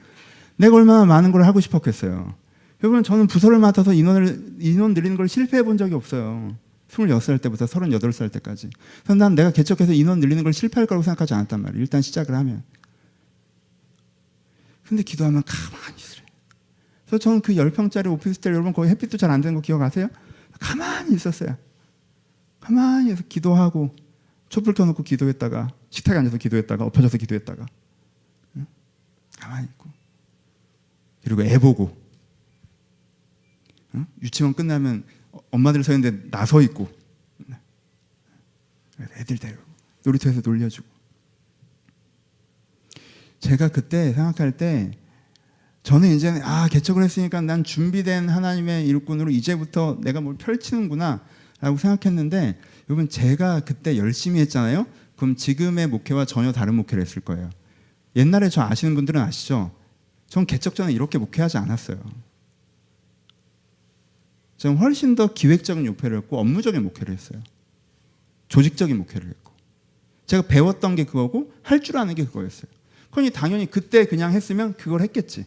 내가 얼마나 많은 걸 하고 싶었겠어요. 여러분 저는 부서를 맡아서 인원 늘리는 걸 실패해 본 적이 없어요. 26살 때부터 38살 때까지. 그래서 난 내가 개척해서 인원 늘리는 걸 실패할 거라고 생각하지 않았단 말이에요. 일단 시작을 하면. 근데 기도하면 가만히 있으래. 그래서 저는 그 10평짜리 오피스텔 여러분 거기 햇빛도 잘 안 되는 거 기억하세요? 가만히 있었어요. 가만히 해서 기도하고 촛불 켜놓고 기도했다가 식탁에 앉아서 기도했다가 엎어져서 기도했다가 응? 가만히 있고 그리고 애 보고 응? 유치원 끝나면 엄마들 서 있는데 나 서 있고 애들 데리고 놀이터에서 놀려주고 제가 그때 생각할 때 저는 이제 개척을 했으니까 난 준비된 하나님의 일꾼으로 이제부터 내가 뭘 펼치는구나 라고 생각했는데 여러분 제가 그때 열심히 했잖아요. 그럼 지금의 목회와 전혀 다른 목회를 했을 거예요. 옛날에 저 아시는 분들은 아시죠? 전 개척 전에 이렇게 목회하지 않았어요. 저는 훨씬 더 기획적인 목회를 했고 업무적인 목회를 했어요. 조직적인 목회를 했고 제가 배웠던 게 그거고 할 줄 아는 게 그거였어요. 그러니 당연히 그때 그냥 했으면 그걸 했겠지.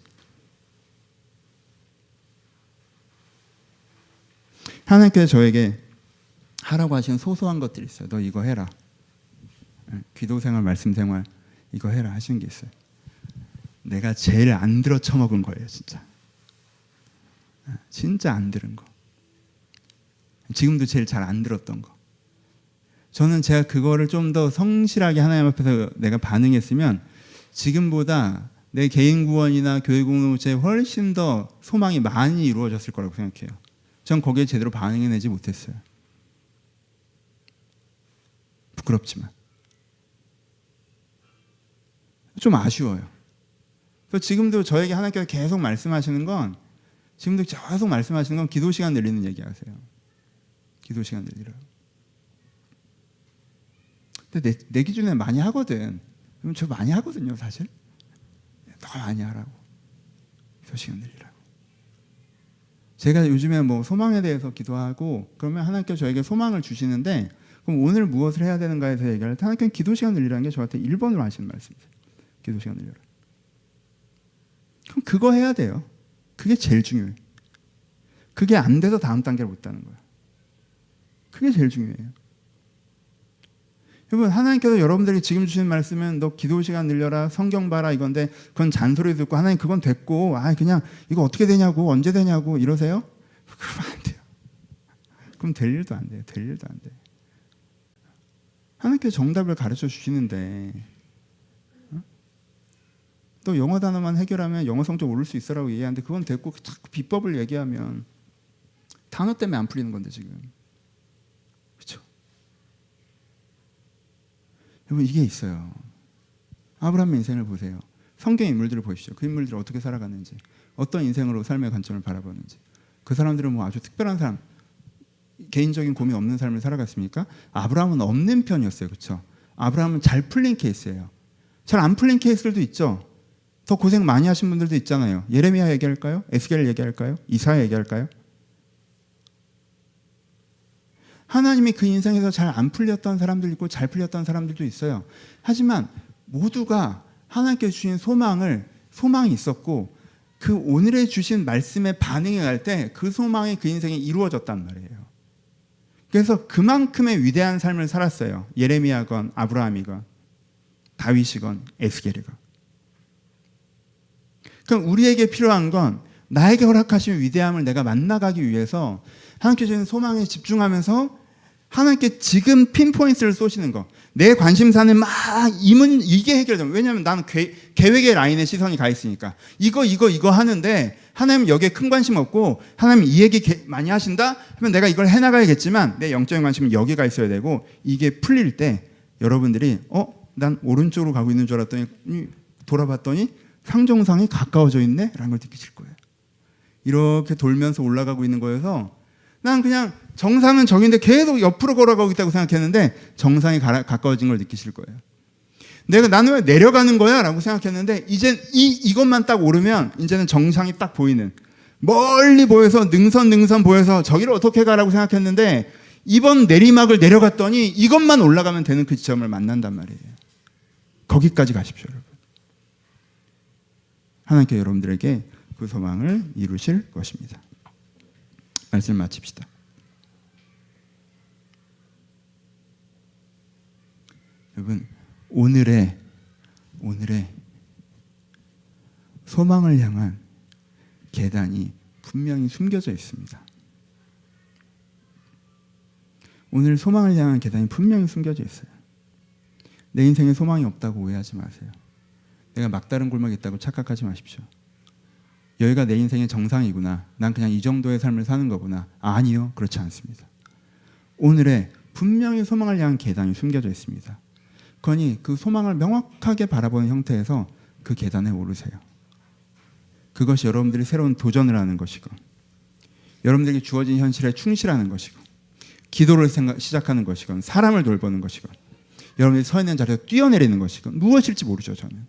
하나님께서 저에게 하라고 하시는 소소한 것들이 있어요. 너 이거 해라. 기도생활, 말씀생활 이거 해라 하시는 게 있어요. 내가 제일 안 들어 처먹은 거예요. 진짜 안 들은 거. 지금도 제일 잘 안 들었던 거. 저는 제가 그거를 좀 더 성실하게 하나님 앞에서 내가 반응했으면 지금보다 내 개인 구원이나 교회 공동체에 훨씬 더 소망이 많이 이루어졌을 거라고 생각해요. 전 거기에 제대로 반응해내지 못했어요. 부끄럽지만 좀 아쉬워요. 그래서 지금도 저에게 하나님께서 계속 말씀하시는 건 기도 시간 늘리는 얘기하세요. 기도 시간 늘리라고. 근데 내 기준에 많이 하거든. 그럼 저 많이 하거든요, 사실. 더 많이 하라고. 기도 시간 늘리라고. 제가 요즘에 뭐 소망에 대해서 기도하고 그러면 하나님께서 저에게 소망을 주시는데 그럼 오늘 무엇을 해야 되는가에 대해서 얘기할 때 하나님께서 기도 시간 늘리라는 게 저한테 1번으로 하시는 말씀이세요. 기도 시간 늘려라. 그럼 그거 해야 돼요. 그게 제일 중요해요. 그게 안 돼서 다음 단계를 못 가는 거예요. 그게 제일 중요해요. 여러분 하나님께서 여러분들이 지금 주시는 말씀은 너 기도 시간 늘려라 성경 봐라 이건데 그건 잔소리 듣고 하나님 그건 됐고 그냥 이거 어떻게 되냐고 언제 되냐고 이러세요? 그러면 안 돼요. 그럼 될 일도 안 돼요. 될 일도 안 돼요. 하나님께서 정답을 가르쳐 주시는데 또 영어 단어만 해결하면 영어 성적 오를 수 있어라고 얘기하는데 그건 됐고 자꾸 비법을 얘기하면 단어 때문에 안 풀리는 건데 지금. 그렇죠? 여러분 이게 있어요. 아브라함의 인생을 보세요. 성경 인물들을 보십시오. 그 인물들이 어떻게 살아갔는지, 어떤 인생으로 삶의 관점을 바라보는지. 그 사람들은 뭐 아주 특별한 삶, 개인적인 고민 없는 삶을 살아갔습니까? 아브라함은 없는 편이었어요. 그렇죠? 아브라함은 잘 풀린 케이스예요. 잘 안 풀린 케이스들도 있죠. 더 고생 많이 하신 분들도 있잖아요. 예레미야 얘기할까요? 에스겔 얘기할까요? 이사야 얘기할까요? 하나님이 그 인생에서 잘 안 풀렸던 사람도 있고 잘 풀렸던 사람들도 있어요. 하지만 모두가 하나님께서 주신 소망이 있었고 그 오늘에 주신 말씀에 반응해 갈 때 그 소망이 그 인생에 이루어졌단 말이에요. 그래서 그만큼의 위대한 삶을 살았어요. 예레미야건 아브라함이건 다윗이건 에스겔이건. 그럼 우리에게 필요한 건 나에게 허락하신 위대함을 내가 만나가기 위해서 하나님께 주신 소망에 집중하면서 하나님께 지금 핀포인트를 쏘시는 거. 내 관심사는 막 이게 해결되면, 왜냐하면 나는 계획의 라인에 시선이 가 있으니까 이거 하는데 하나님 여기에 큰 관심 없고 하나님 이 얘기 많이 하신다 하면 내가 이걸 해나가야겠지만 내 영적인 관심은 여기 가 있어야 되고, 이게 풀릴 때 여러분들이 난 오른쪽으로 가고 있는 줄 알았더니 돌아봤더니 상정상이 가까워져 있네 라는 걸 느끼실 거예요. 이렇게 돌면서 올라가고 있는 거여서 난 그냥 정상은 저기인데 계속 옆으로 걸어가고 있다고 생각했는데 정상이 가까워진 걸 느끼실 거예요. 나는 왜 내려가는 거야? 라고 생각했는데 이제 이것만 딱 오르면 이제는 정상이 딱 보이는, 멀리 보여서 능선 보여서 저기를 어떻게 가라고 생각했는데 이번 내리막을 내려갔더니 이것만 올라가면 되는 그 지점을 만난단 말이에요. 거기까지 가십시오, 여러분. 하나님께 여러분들에게 그 소망을 이루실 것입니다. 말씀 마칩시다. 여러분, 오늘의 소망을 향한 계단이 분명히 숨겨져 있습니다. 오늘 소망을 향한 계단이 분명히 숨겨져 있어요. 내 인생에 소망이 없다고 오해하지 마세요. 내가 막다른 골목에 있다고 착각하지 마십시오. 여기가 내 인생의 정상이구나. 난 그냥 이 정도의 삶을 사는 거구나. 아니요, 그렇지 않습니다. 오늘에 분명히 소망을 향한 계단이 숨겨져 있습니다. 그러니 그 소망을 명확하게 바라보는 형태에서 그 계단에 오르세요. 그것이 여러분들이 새로운 도전을 하는 것이고, 여러분들에게 주어진 현실에 충실하는 것이고, 기도를 시작하는 것이건, 사람을 돌보는 것이건, 여러분들이 서 있는 자리에서 뛰어내리는 것이건, 무엇일지 모르죠, 저는.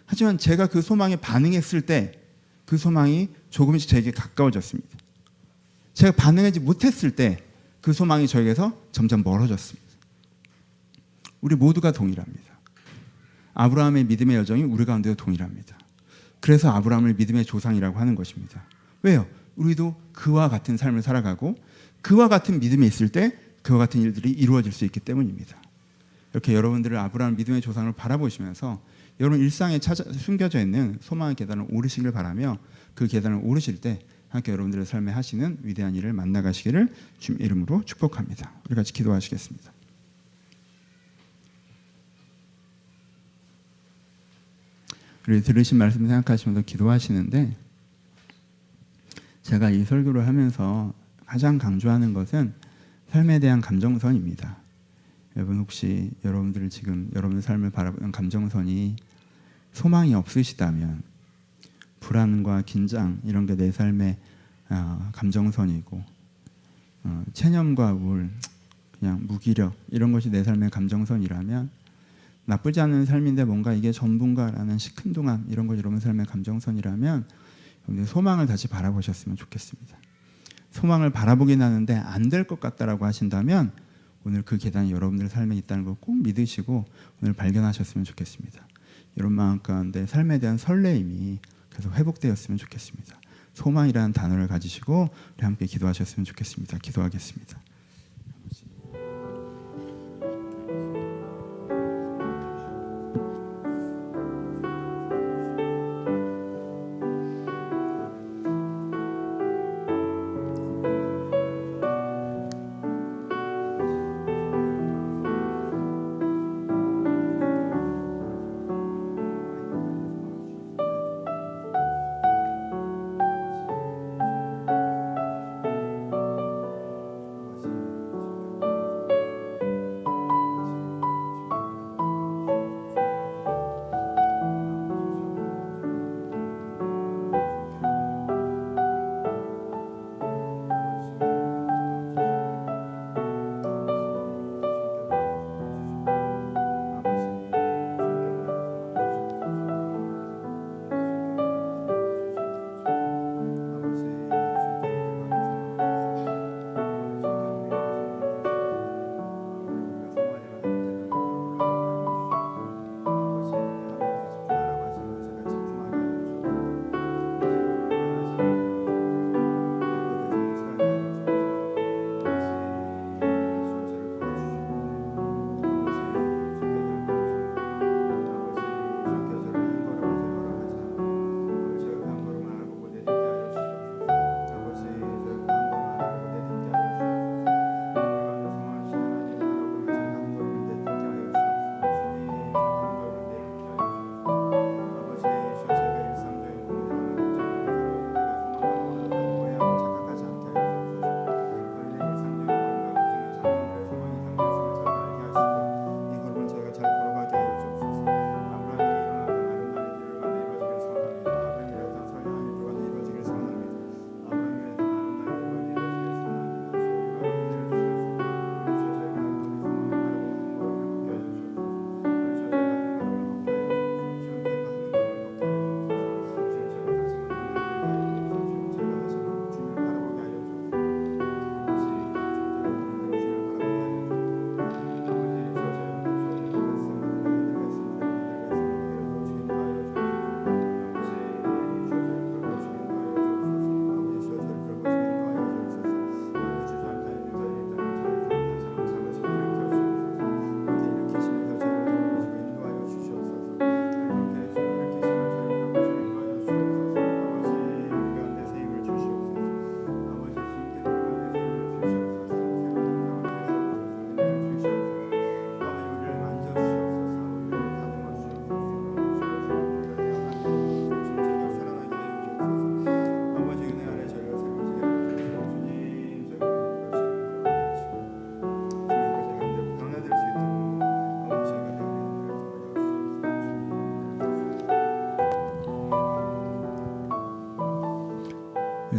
하지만 제가 그 소망에 반응했을 때 그 소망이 조금씩 저에게 가까워졌습니다. 제가 반응하지 못했을 때 그 소망이 저에게서 점점 멀어졌습니다. 우리 모두가 동일합니다. 아브라함의 믿음의 여정이 우리 가운데도 동일합니다. 그래서 아브라함을 믿음의 조상이라고 하는 것입니다. 왜요? 우리도 그와 같은 삶을 살아가고 그와 같은 믿음이 있을 때 그와 같은 일들이 이루어질 수 있기 때문입니다. 이렇게 여러분들을 아브라함 믿음의 조상을 바라보시면서 여러분 일상에 숨겨져 있는 소망의 계단을 오르시길 바라며, 그 계단을 오르실 때 함께 여러분들의 삶에 하시는 위대한 일을 만나가시기를 주님 이름으로 축복합니다. 우리 같이 기도하시겠습니다. 우리 들으신 말씀 생각하시면서 기도하시는데, 제가 이 설교를 하면서 가장 강조하는 것은 삶에 대한 감정선입니다. 여러분 혹시 여러분들 지금 여러분의 삶을 바라보는 감정선이 소망이 없으시다면, 불안과 긴장 이런 게 내 삶의 감정선이고, 체념과 우울, 그냥 무기력 이런 것이 내 삶의 감정선이라면, 나쁘지 않은 삶인데 뭔가 이게 전부인가라는 시큰둥함 이런 것이 여러분 삶의 감정선이라면 여러분들 소망을 다시 바라보셨으면 좋겠습니다. 소망을 바라보긴 하는데 안 될 것 같다라고 하신다면 오늘 그 계단이 여러분들의 삶에 있다는 걸 꼭 믿으시고 오늘 발견하셨으면 좋겠습니다. 여러분 마음 가운데 삶에 대한 설레임이 계속 회복되었으면 좋겠습니다. 소망이라는 단어를 가지시고 우리 함께 기도하셨으면 좋겠습니다. 기도하겠습니다.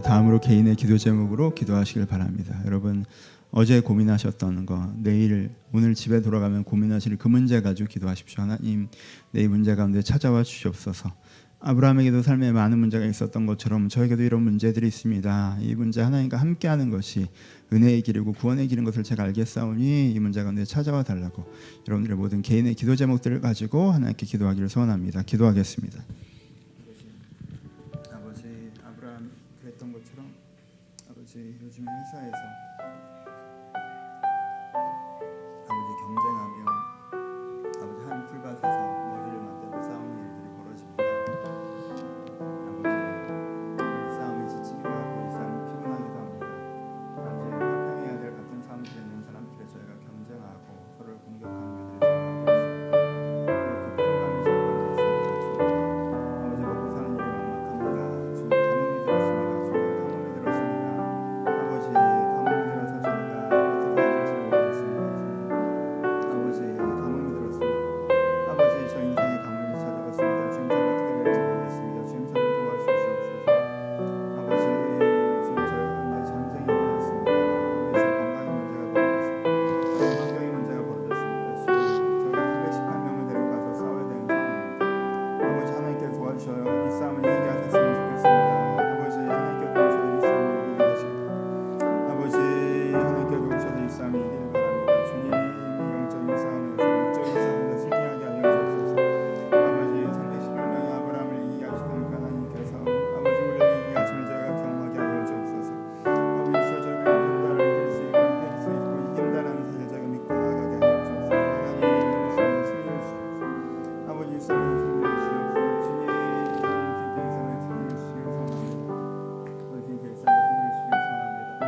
우리 다음으로 개인의 기도 제목으로 기도하시길 바랍니다. 여러분 어제 고민하셨던 거 내일 오늘 집에 돌아가면 고민하실 그 문제 가지고 기도하십시오. 하나님 내 이 문제 가운데 찾아와 주시옵소서. 아브라함에게도 삶에 많은 문제가 있었던 것처럼 저에게도 이런 문제들이 있습니다. 이 문제 하나님과 함께하는 것이 은혜의 길이고 구원의 길인 것을 제가 알겠사오니 이 문제 가운데 찾아와 달라고 여러분들의 모든 개인의 기도 제목들을 가지고 하나님께 기도하기를 소원합니다. 기도하겠습니다. 아버지 아브라함 그랬던 것처럼 아버지 요즘 회사에서 아버지 경쟁하며 아버지 한 풀밭에서 머리를 맞대고 싸우는 일들이 벌어집니다. 아버지 이 싸움이 지치기도 하고 이 싸움이 피곤하기도 합니다. 아버지 화평해야 될 같은 사람들이 있는 사람들에 저희가 경쟁하고 서로를 공격하는 일들이 저희가 그 피로감이 저희 가운데 있습니다. 아버지 먹고 사는 일이 막막합니다. 주님 가뭄이 들었습니다. 주님 가뭄이 들었습니다. 아버지 가뭄이 들어서 저희가 어떻게 해야 될지 모르겠습니다. 아버지 가뭄이 들었습니다. 아버지 저 인생의 가뭄이 찾아왔습니다. 주님 저를 어떻게 될지 모르겠습니다. 주님 저를 도와주시옵소서. 아버지 주님 저희 가운데 전쟁이 일어났습니다. 우리 제 건강의 문제가 벌어졌습니다. 환경의 문제가 벌어졌습니다. 주님 저희가 918명을 데려가서 싸워야 되는 상황입니다. 아버지 하나님께 도와주셔요. 이 싸움을 이기게 하셨으면 좋겠습니다. 아버지 하나님께 도와주셔서 이 싸움을 이기게 하시고 아버지 하나님께 도와주셔서 이 싸움을 이기길 바랍니다. 주님 이 영적인 싸움에서 육적인 싸움에서 승리하게 하여 주옵소서. 아버지 318명의 아브라함을 이기게 하시던 하나님께서 아버지 우리를 이기게 하시면 저희가 경험하게 하여 주옵소서. 아버지 주여 저희가 이긴다를 이길 수 있고 이길 수 있고 이긴다라는 사실 저희가 믿고 나아가게 하여 주옵소서. 하나님 이 싸움에 승리를 주옵소서. 아버지 이 싸움에 승리를 주옵소서. 주님 주님께 이 싸움에 승리를 주시길 소원합니다. 아버지 주님께 이 싸움에 승리를 주시길 소원합니다.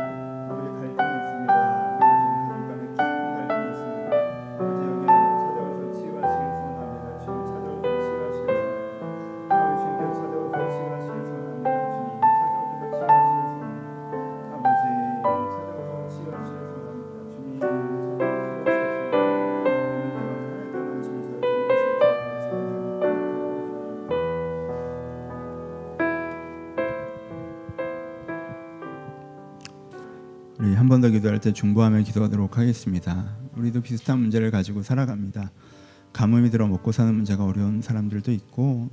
아버지 갈등이 있습니다. 아버지 가족 간에 깊은 갈등이 있습니다. 아버지 여기에 찾아오셔서 치유하시길 소원합니다. 주님 찾아오셔서 치유하시길 소원합니다. 아버지 주님께서 찾아오셔서 치유하시길 소원합니다. 주님 찾아오셔서 치유하시길 소원합니다. 아버지 찾아오셔서 치유하시길 소원합니다. 주님 찾아오셔서 치유하시길 소원합니다. 이 문제가 하나님께만 주님 저를 데리고 오시길 소원합니다. 우리 한 번 더 기도할 때 중보하며 기도하도록 하겠습니다. 우리도 비슷한 문제를 가지고 살아갑니다. 가뭄이 들어 먹고 사는 문제가 어려운 사람들도 있고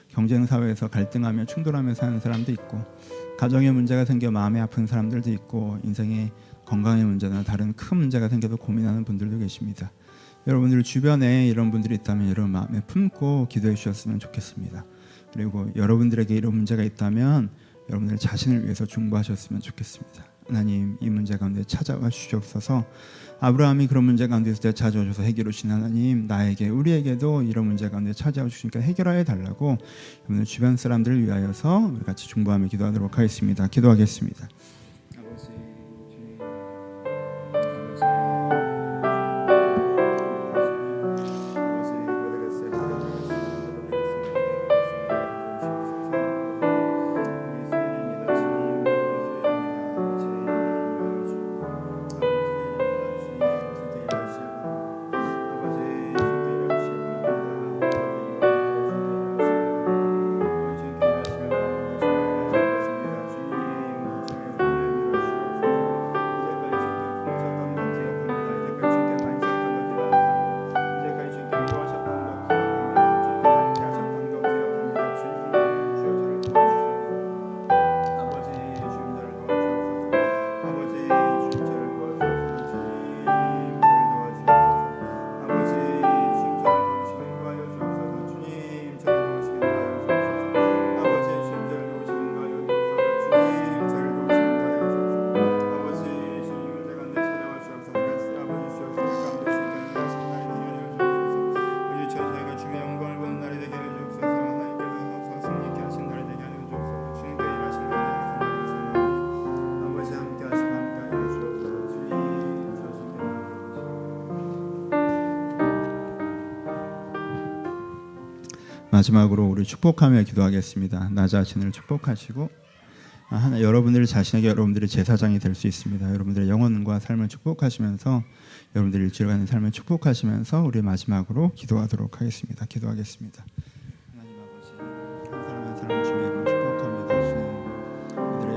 경쟁 사회에서 갈등하며 충돌하며 사는 사람도 있고 가정의 문제가 생겨 마음이 아픈 사람들도 있고 인생의 건강의 문제나 다른 큰 문제가 생겨도 고민하는 분들도 계십니다. 여러분들 주변에 이런 분들이 있다면 여러분 마음에 품고 기도해 주셨으면 좋겠습니다. 그리고 여러분들에게 이런 문제가 있다면 여러분들 자신을 위해서 중보하셨으면 좋겠습니다. 하나님 이 문제 가운데 찾아와 주시옵소서. 아브라함이 그런 문제 가운데 있을 때 찾아오셔서 해결해 주신 하나님 나에게 우리에게도 이런 문제 가운데 찾아와 주시니까 해결하여 달라고 여러분들 주변 사람들을 위하여서 우리 같이 중보하며 기도하도록 하겠습니다. 기도하겠습니다. 아버지 주님 마지막으로 우리 축복하며 기도하겠습니다. 나 자신을 축복하시고 하나 여러분들 자신에게 여러분들이 제사장이 될 수 있습니다. 여러분들의 영혼과 삶을 축복하시면서 여러분들의 일주일간의 삶을 축복하시면서 우리 마지막으로 기도하도록 하겠습니다. 기도하겠습니다. 하나님 아버지 한 사람 한 사람 주의 이름 축복합니다. 주님 우리들의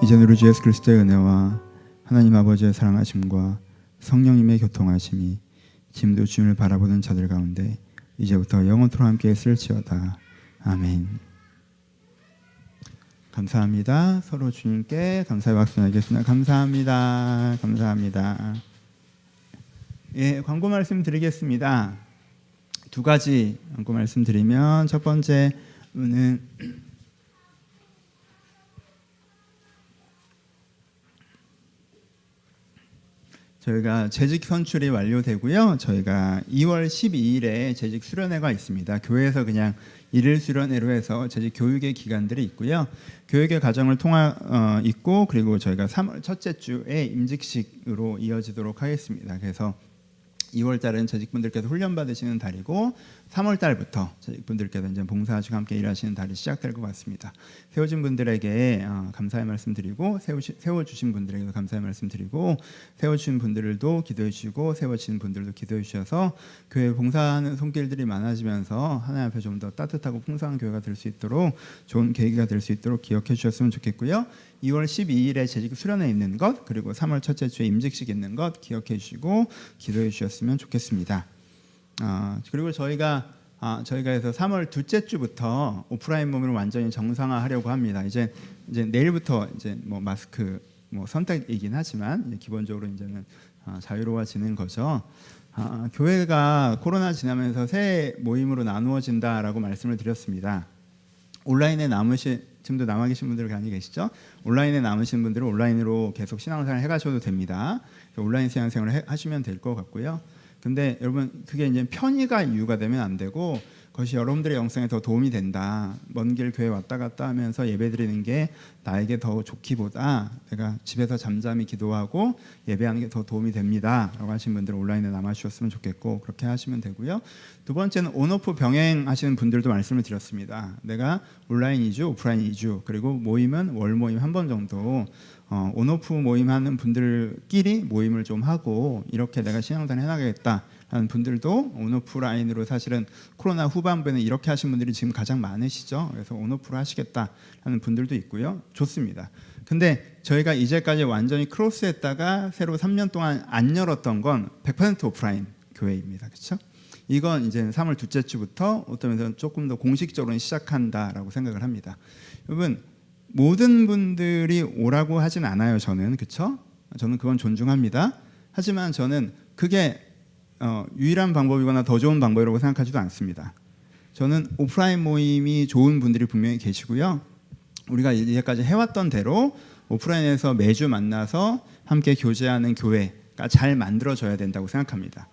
이제는 우리 주 예수 그리스도의 은혜와 하나님 아버지의 사랑하심과 성령님의 교통하심이 지금도 주님을 바라보는 자들 가운데 이제부터 영원토록 함께 있을지어다. 아멘. 감사합니다. 서로 주님께 감사의 박수 나누겠습니다. 감사합니다. 감사합니다. 예, 광고 말씀 드리겠습니다. 두 가지 광고 말씀 드리면, 첫 번째는 저희가 재직 선출이 완료되고요. 저희가 2월 12일에 재직 수련회가 있습니다. 교회에서 그냥 일일 수련회로 해서 재직 교육의 기간들이 있고요. 교육의 과정을 있고, 그리고 저희가 3월 첫째 주에 임직식으로 이어지도록 하겠습니다. 그래서 2월 달은 재직분들께서 훈련 받으시는 달이고, 3월 달부터 재직분들께서 이제 봉사하시고 함께 일하시는 달이 시작될 것 같습니다. 세워진 분들에게 감사의 말씀 드리고, 세워주신 분들에게도 감사의 말씀 드리고, 세워주신 분들도 기도해 주시고, 세워진 분들도 기도해 주셔서 교회 봉사하는 손길들이 많아지면서 하나님 앞에 좀 더 따뜻하고 풍성한 교회가 될 수 있도록, 좋은 계기가 될 수 있도록 기억해 주셨으면 좋겠고요. 2월 12일에 재직 수련회 있는 것, 그리고 3월 첫째 주에 임직식 있는 것 기억해 주시고 기도해 주셨으면 좋겠습니다. 그리고 저희가 해서 3월 둘째 주부터 오프라인 모임을 완전히 정상화하려고 합니다. 이제 내일부터 이제 뭐 마스크 선택이긴 하지만 이제 기본적으로 이제는 자유로워지는 거죠. 교회가 코로나 지나면서 새 모임으로 나누어진다라고 말씀을 드렸습니다. 온라인에 지금도 남아 계신 분들 많이 계시죠? 온라인에 남으신 분들은 온라인으로 계속 신앙생활 해가셔도 됩니다. 온라인 신앙생활을 하시면 될 것 같고요. 근데 여러분, 그게 이제 편의가 이유가 되면 안 되고, 그것이 여러분들의 영성에 더 도움이 된다. 먼 길 교회 왔다 갔다 하면서 예배드리는 게 나에게 더 좋기보다 내가 집에서 잠잠히 기도하고 예배하는 게 더 도움이 됩니다 라고 하신 분들은 온라인에 남아주셨으면 좋겠고, 그렇게 하시면 되고요. 두 번째는 온오프 병행하시는 분들도 말씀을 드렸습니다. 내가 온라인 2주, 오프라인 2주, 그리고 모임은 월 모임 한 번 정도, 온오프 모임하는 분들끼리 모임을 좀 하고 이렇게 내가 신앙생활 해나가겠다 하는 분들도 온오프라인으로, 사실은 코로나 후반부에는 이렇게 하신 분들이 지금 가장 많으시죠. 그래서 온오프로 하시겠다 하는 분들도 있고요. 좋습니다. 근데 저희가 이제까지 완전히 크로스했다가 새로 3년 동안 안 열었던 건 100% 오프라인 교회입니다. 그렇죠? 이건 이제 3월 둘째 주부터 어떤 면에서 조금 더 공식적으로 시작한다라고 생각을 합니다. 여러분, 모든 분들이 오라고 하진 않아요. 저는, 그렇죠? 저는 그건 존중합니다. 하지만 저는 그게 유일한 방법이거나 더 좋은 방법이라고 생각하지도 않습니다. 저는 오프라인 모임이 좋은 분들이 분명히 계시고요. 우리가 이제까지 해왔던 대로 오프라인에서 매주 만나서 함께 교제하는 교회가 잘 만들어져야 된다고 생각합니다.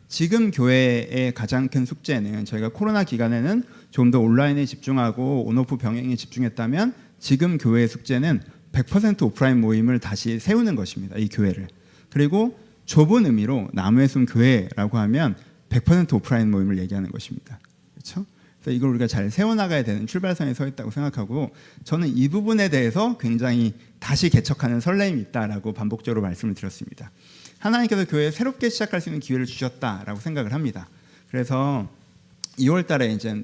지금 교회의 가장 큰 숙제는, 저희가 코로나 기간에는 좀 더 온라인에 집중하고 온오프 병행에 집중했다면, 지금 교회의 숙제는 100% 오프라인 모임을 다시 세우는 것입니다. 이 교회를. 그리고 좁은 의미로 나무의 숨 교회라고 하면 100% 오프라인 모임을 얘기하는 것입니다. 그렇죠? 그래서 이걸 우리가 잘 세워나가야 되는 출발선에 서 있다고 생각하고, 저는 이 부분에 대해서 굉장히 다시 개척하는 설렘이 있다라고 반복적으로 말씀을 드렸습니다. 하나님께서 교회에 새롭게 시작할 수 있는 기회를 주셨다라고 생각을 합니다. 그래서 2월 달에 이제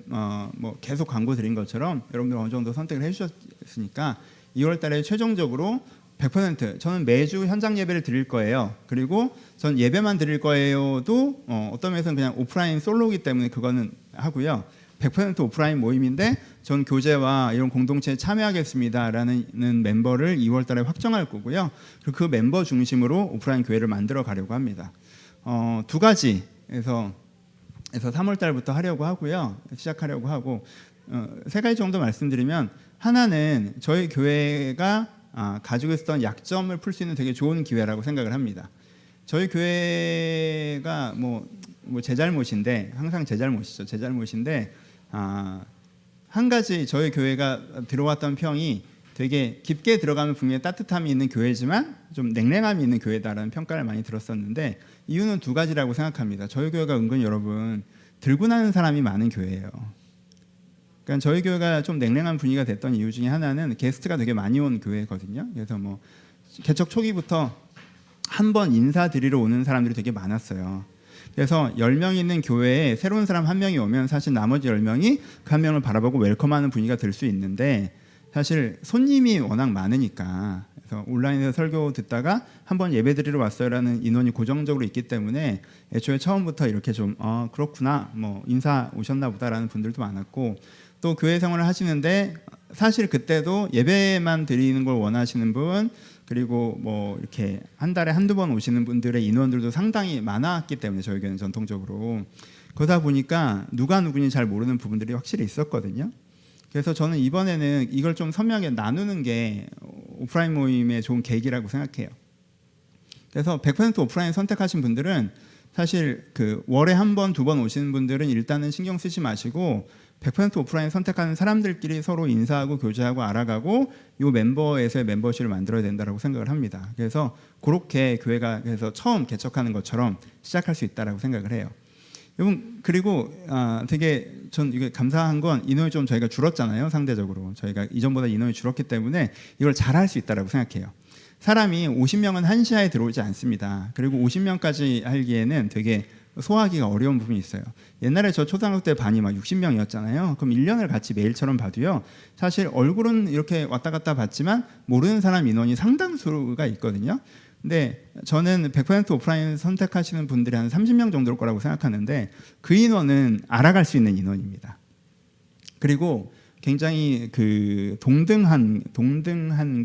계속 광고 드린 것처럼 여러분들 어느 정도 선택을 해주셨으니까 2월 달에 최종적으로 100% 저는 매주 현장 예배를 드릴 거예요. 그리고 전 예배만 드릴 거예요도 어떤 면에서는 그냥 오프라인 솔로이기 때문에 그거는 하고요. 100% 오프라인 모임인데 전 교제와 이런 공동체에 참여하겠습니다라는 멤버를 2월 달에 확정할 거고요. 그리고 그 멤버 중심으로 오프라인 교회를 만들어 가려고 합니다. 두 가지에서 3월 달부터 하려고 하고요. 시작하려고 하고, 세 가지 정도 말씀드리면, 하나는 저희 교회가 가지고 있었던 약점을 풀 수 있는 되게 좋은 기회라고 생각을 합니다. 저희 교회가 제 잘못인데, 항상 제 잘못이죠. 제 잘못인데, 한 가지 저희 교회가 들어왔던 평이 되게 깊게 들어가면 분명히 따뜻함이 있는 교회지만 좀 냉랭함이 있는 교회다라는 평가를 많이 들었었는데, 이유는 두 가지라고 생각합니다. 저희 교회가 은근히 여러분 들고 나는 사람이 많은 교회예요. 그러니까 저희 교회가 좀 냉랭한 분위기가 됐던 이유 중에 하나는 게스트가 되게 많이 온 교회거든요. 그래서 개척 초기부터 한 번 인사드리러 오는 사람들이 되게 많았어요. 그래서 10명 있는 교회에 새로운 사람 한 명이 오면 사실 나머지 10명이 그 한 명을 바라보고 웰컴하는 분위기가 될 수 있는데, 사실 손님이 워낙 많으니까 그래서 온라인에서 설교 듣다가 한번 예배 드리러 왔어요라는 인원이 고정적으로 있기 때문에 애초에 처음부터 이렇게 좀 그렇구나 뭐 인사 오셨나 보다라는 분들도 많았고, 또 교회 생활을 하시는데 사실 그때도 예배만 드리는 걸 원하시는 분, 그리고 뭐 이렇게 한 달에 한두 번 오시는 분들의 인원들도 상당히 많았기 때문에 저희 교회는 전통적으로 그러다 보니까 누가 누군지 잘 모르는 부분들이 확실히 있었거든요. 그래서 저는 이번에는 이걸 좀 선명하게 나누는 게 오프라인 모임의 좋은 계기라고 생각해요. 그래서 100% 오프라인 선택하신 분들은 사실 그 월에 한 번, 두 번 오시는 분들은 일단은 신경 쓰지 마시고 100% 오프라인 선택하는 사람들끼리 서로 인사하고 교제하고 알아가고 이 멤버에서의 멤버십을 만들어야 된다고 생각을 합니다. 그래서 그렇게 교회가 그래서 처음 개척하는 것처럼 시작할 수 있다고 생각을 해요. 여러분, 그리고 되게 전 이게 감사한 건 인원이 좀 저희가 줄었잖아요. 상대적으로 저희가 이전보다 인원이 줄었기 때문에 이걸 잘할 수 있다고 생각해요. 사람이 50명은 한 시야에 들어오지 않습니다. 그리고 50명까지 하기에는 되게 소화하기가 어려운 부분이 있어요. 옛날에 저 초등학교 때 반이 막 60명이었잖아요. 그럼 1년을 같이 매일처럼 봐도요, 사실 얼굴은 이렇게 왔다 갔다 봤지만 모르는 사람 인원이 상당수가 있거든요. 근데 저는 100% 오프라인 선택하시는 분들이 한 30명 정도일 거라고 생각하는데 그 인원은 알아갈 수 있는 인원입니다. 그리고 굉장히 그 동등한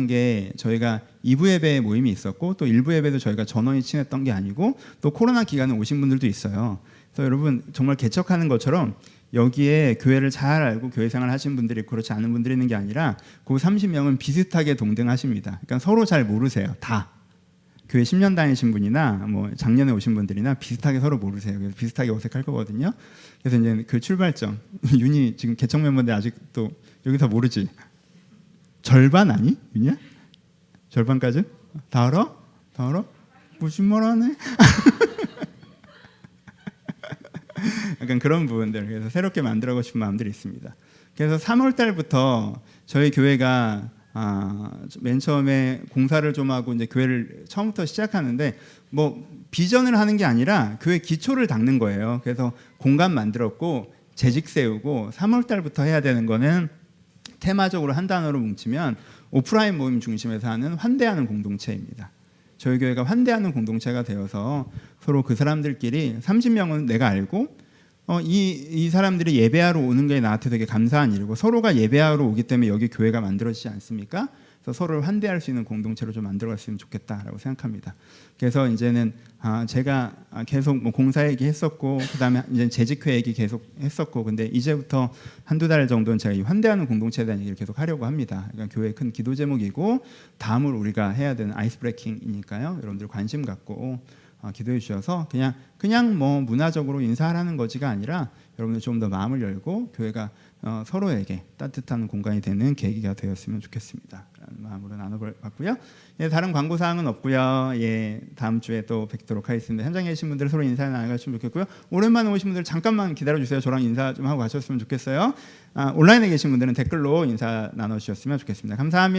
게 저희가 2부 예배 모임이 있었고 또 1부 예배도 저희가 전원이 친했던 게 아니고 또 코로나 기간에 오신 분들도 있어요. 그래서 여러분 정말 개척하는 것처럼 여기에 교회를 잘 알고 교회 생활 하신 분들이 그렇지 않은 분들이 있는 게 아니라 그 30명은 비슷하게 동등하십니다. 그러니까 서로 잘 모르세요. 다. 교회 10년 다니신 분이나 뭐 작년에 오신 분들이나 비슷하게 서로 모르세요. 그래서 비슷하게 어색할 거거든요. 그래서 이제 그 출발점 윤이 지금 개척 멤버인데 아직도 여기서 모르지. 절반 아니? 윤이야? 절반까지? 다 알아? 다 알아? 무슨 말 하네? 약간 그런 부분들. 그래서 새롭게 만들어가고 싶은 마음들이 있습니다. 그래서 3월 달부터 저희 교회가 맨 처음에 공사를 좀 하고 이제 교회를 처음부터 시작하는데 뭐 비전을 하는 게 아니라 교회 기초를 닦는 거예요. 그래서 공간 만들었고 재직 세우고 3월 달부터 해야 되는 거는 테마적으로 한 단어로 뭉치면 오프라인 모임 중심에서 하는 환대하는 공동체입니다. 저희 교회가 환대하는 공동체가 되어서 서로 그 사람들끼리 30명은 내가 알고 이 사람들이 예배하러 오는 게 나한테 되게 감사한 일이고 서로가 예배하러 오기 때문에 여기 교회가 만들어지지 않습니까? 그래서 서로를 환대할 수 있는 공동체로 좀 만들어갔으면 좋겠다라고 생각합니다. 그래서 이제는 제가 계속 뭐 공사 얘기했었고 그다음에 이제 재직회 얘기 계속 했었고 근데 이제부터 한두 달 정도는 제가 이 환대하는 공동체에 대한 얘기를 계속 하려고 합니다. 그러니까 교회의 큰 기도 제목이고 다음으로 우리가 해야 되는 아이스 브레이킹이니까요. 여러분들 관심 갖고 기도해 주셔서 그냥 뭐 문화적으로 인사하라는 거지가 아니라 여러분들 좀 더 마음을 열고 교회가 서로에게 따뜻한 공간이 되는 계기가 되었으면 좋겠습니다. 라는 마음으로 나눠봤고요. 예, 다른 광고 사항은 없고요. 예, 다음 주에 또 뵙도록 하겠습니다. 현장에 계신 분들 서로 인사 나눠가시면 좋겠고요. 오랜만에 오신 분들 잠깐만 기다려 주세요. 저랑 인사 좀 하고 가셨으면 좋겠어요. 온라인에 계신 분들은 댓글로 인사 나눠주셨으면 좋겠습니다. 감사합니다.